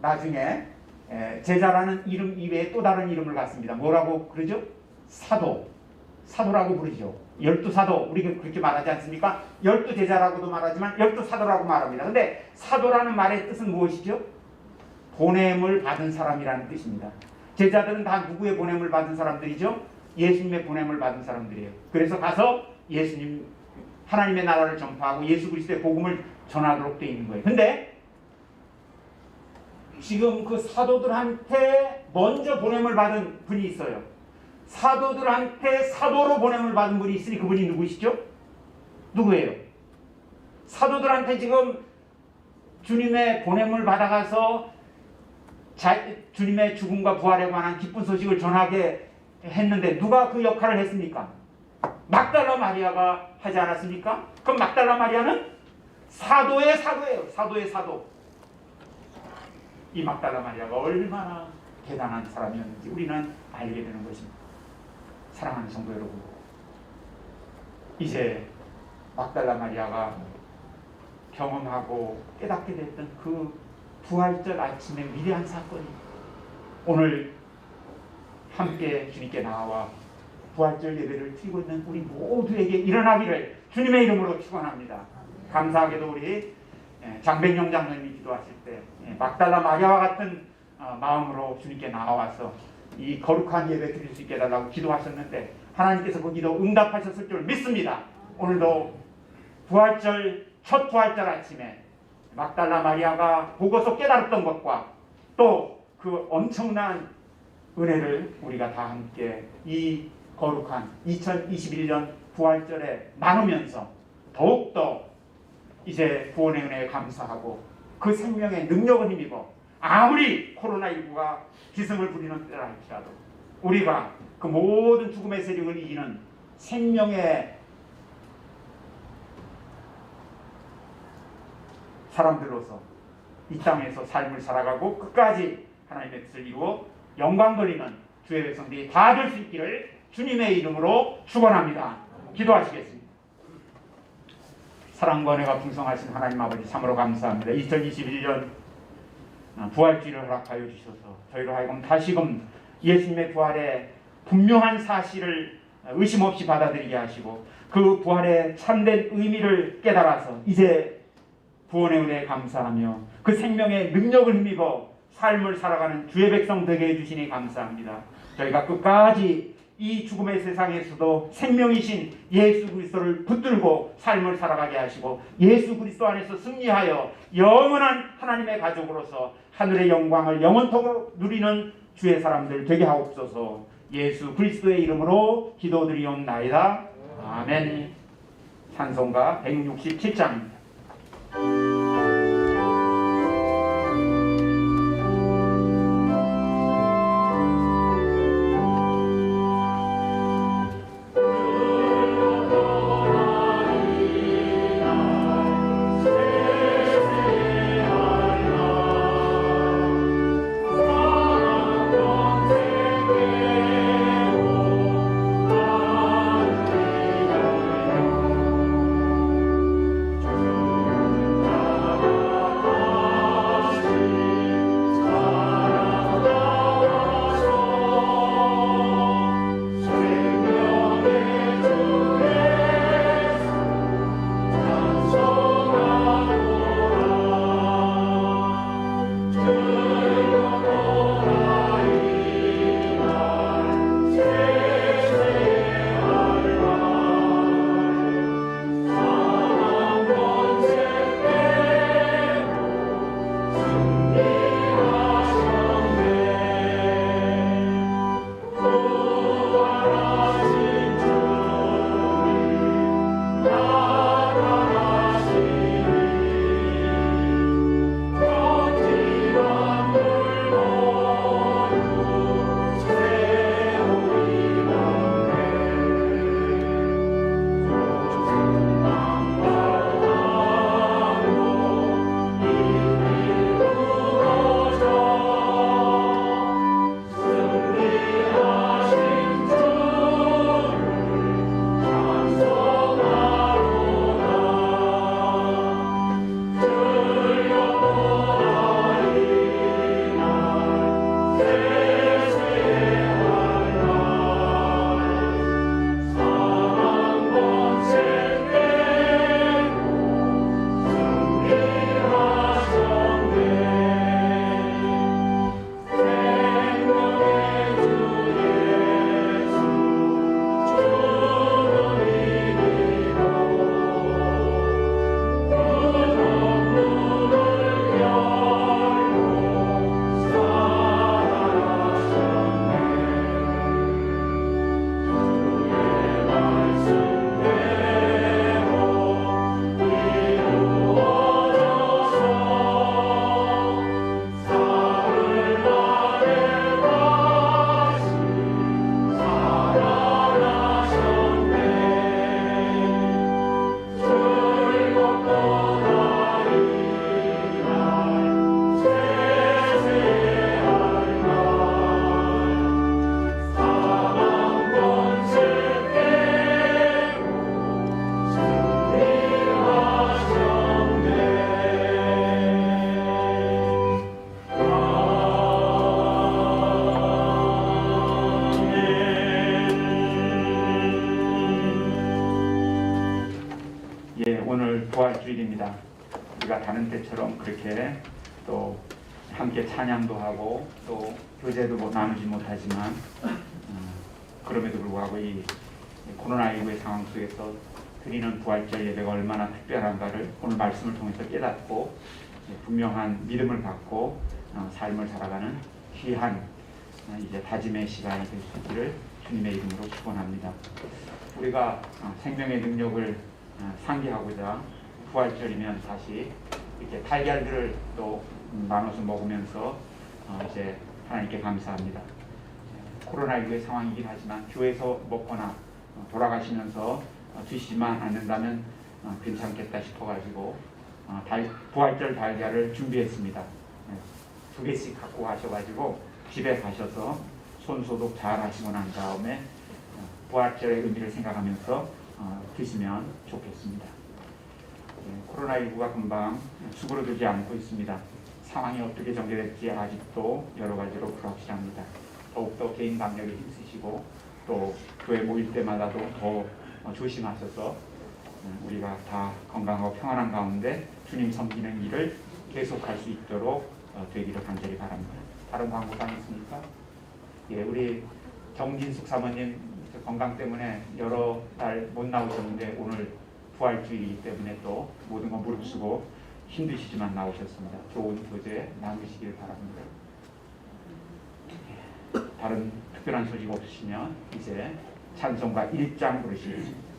나중에 제자라는 이름 이외에 또 다른 이름을 갖습니다. 뭐라고 그러죠? 사도라고 부르죠. 12사도 우리가 그렇게 말하지 않습니까? 12제자라고도 말하지만 12사도라고 말합니다. 근데 사도라는 말의 뜻은 무엇이죠? 보냄을 받은 사람이라는 뜻입니다. 제자들은 다 누구의 보냄을 받은 사람들이죠? 예수님의 보냄을 받은 사람들이에요. 그래서 가서 예수님 하나님의 나라를 전파하고 예수 그리스도의 복음을 전하도록 되어 있는 거예요. 근데 지금 그 사도들한테 먼저 보냄을 받은 분이 있어요. 사도들한테 사도로 보냄을 받은 분이 있으니 그분이 누구시죠? 누구예요? 사도들한테 지금 주님의 보냄을 받아가서 주님의 죽음과 부활에 관한 기쁜 소식을 전하게 했는데 누가 그 역할을 했습니까? 막달라 마리아가 하지 않았습니까? 그럼 막달라 마리아는 사도의 사도예요. 사도의 사도. 이 막달라 마리아가 얼마나 대단한 사람이었는지 우리는 알게 되는 것입니다. 사랑하는 성도 여러분, 이제 막달라 마리아가 경험하고 깨닫게 됐던 그 부활절 아침의 위대한 사건이 오늘 함께 주님께 나와 부활절 예배를 드리고 있는 우리 모두에게 일어나기를 주님의 이름으로 축원합니다. 감사하게도 우리 장백영 장로님이 기도하실 때 막달라 마리아와 같은 마음으로 주님께 나와서 이 거룩한 예배 드릴 수 있게 해달라고 기도하셨는데 하나님께서 그 기도 응답하셨을 줄 믿습니다. 오늘도 첫 부활절 아침에 막달라 마리아가 보고서 깨달았던 것과 또 그 엄청난 은혜를 우리가 다 함께 이 거룩한 2021년 부활절에 나누면서 더욱더 이제 구원의 은혜에 감사하고 그 생명의 능력을 힘입어 아무리 코로나19가 기승을 부리는 때라 할지라도 우리가 그 모든 죽음의 세력을 이기는 생명의 사람들로서 이 땅에서 삶을 살아가고 끝까지 하나님의 뜻을 이루어 영광 돌리는 주의 백성들이 다 될 수 있기를 주님의 이름으로 축원합니다. 기도하시겠습니다. 사랑과 은혜가 풍성하신 하나님 아버지 참으로 감사합니다. 2021년 부활주의를 허락하여 주셔서 저희로 하여금 다시금 예수님의 부활의 분명한 사실을 의심 없이 받아들이게 하시고 그 부활의 참된 의미를 깨달아서 이제 구원의 은혜에 감사하며 그 생명의 능력을 힘입어 삶을 살아가는 주의 백성 되게 해주시니 감사합니다. 저희가 끝까지 이 죽음의 세상에서도 생명이신 예수 그리스도를 붙들고 삶을 살아가게 하시고 예수 그리스도 안에서 승리하여 영원한 하나님의 가족으로서 하늘의 영광을 영원토록 누리는 주의 사람들 되게 하옵소서. 예수 그리스도의 이름으로 기도드리옵나이다. 아멘. 찬송가 167장입니다. 오늘 부활주일입니다. 우리가 다른 때처럼 그렇게 또 함께 찬양도 하고 또 교제도 나누지 못하지만 그럼에도 불구하고 이 코로나19의 상황 속에서 드리는 부활절 예배가 얼마나 특별한가를 오늘 말씀을 통해서 깨닫고 분명한 믿음을 갖고 삶을 살아가는 귀한 이제 다짐의 시간이 될 수 있기를 주님의 이름으로 축원합니다. 우리가 생명의 능력을 상기하고자 부활절이면 다시 이렇게 달걀들을 또 나눠서 먹으면서 이제 하나님께 감사합니다. 코로나19의 상황이긴 하지만 교회에서 먹거나 돌아가시면서 드시지만 않는다면 괜찮겠다 싶어가지고 부활절 달걀을 준비했습니다. 2개씩 갖고 가셔가지고 집에 가셔서 손 소독 잘 하시고 난 다음에 부활절의 의미를 생각하면서 드시면 좋겠습니다. 코로나19가 금방 수그러들지 않고 있습니다. 상황이 어떻게 전개될지 아직도 여러 가지로 불확실합니다. 더욱더 개인 방역에 힘쓰시고 또 교회 모일 때마다도 더 조심하셔서 우리가 다 건강하고 평안한 가운데 주님 섬기는 일을 계속할 수 있도록 되기를 간절히 바랍니다. 다른 광고가 있습니까? 예, 우리 정진숙 사모님 건강 때문에 여러 달 못 나오셨는데 오늘 부활주일이기 때문에 또 모든 거 무릅쓰고 힘드시지만 나오셨습니다. 좋은 교제 나누시길 바랍니다. 다른 특별한 소식 없으시면 이제 찬송가 1장 부르시겠습니다.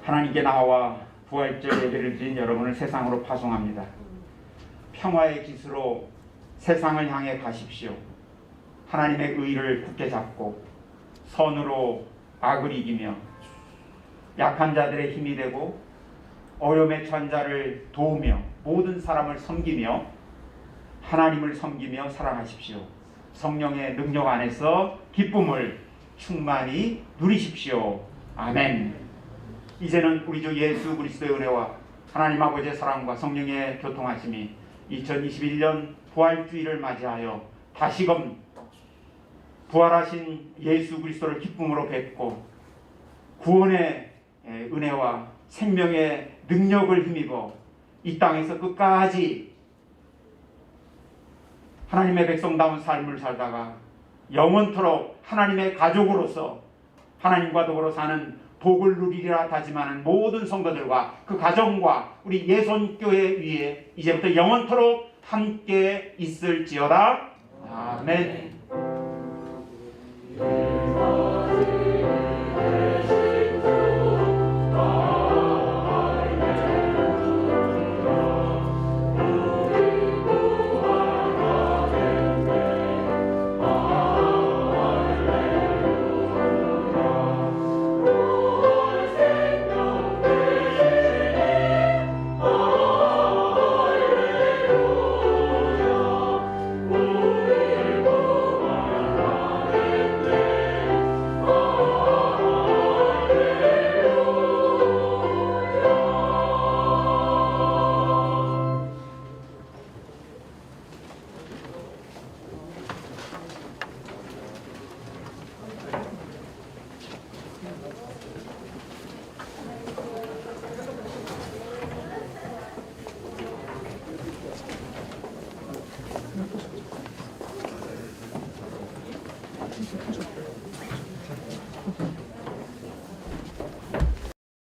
하나님께 나와 부활절 예배를 드린 여러분을 세상으로 파송합니다. 평화의 기수로 세상을 향해 가십시오. 하나님의 의를 굳게 잡고 선으로 악을 이기며 약한 자들의 힘이 되고 어려움에 처한 자를 도우며 모든 사람을 섬기며 하나님을 섬기며 살아가십시오. 성령의 능력 안에서 기쁨을 충만히 누리십시오. 아멘. 이제는 우리 주 예수 그리스도의 은혜와 하나님 아버지의 사랑과 성령의 교통하심이 2021년 부활주일을 맞이하여 다시금 부활하신 예수 그리스도를 기쁨으로 뵙고 구원의 은혜와 생명의 능력을 힘입어 이 땅에서 끝까지 하나님의 백성다운 삶을 살다가 영원토록 하나님의 가족으로서 하나님과 더불어 사는 복을 누리리라 다짐하는 모든 성도들과 그 가정과 우리 예손교회 위에 이제부터 영원토록 함께 있을지어다. 아멘.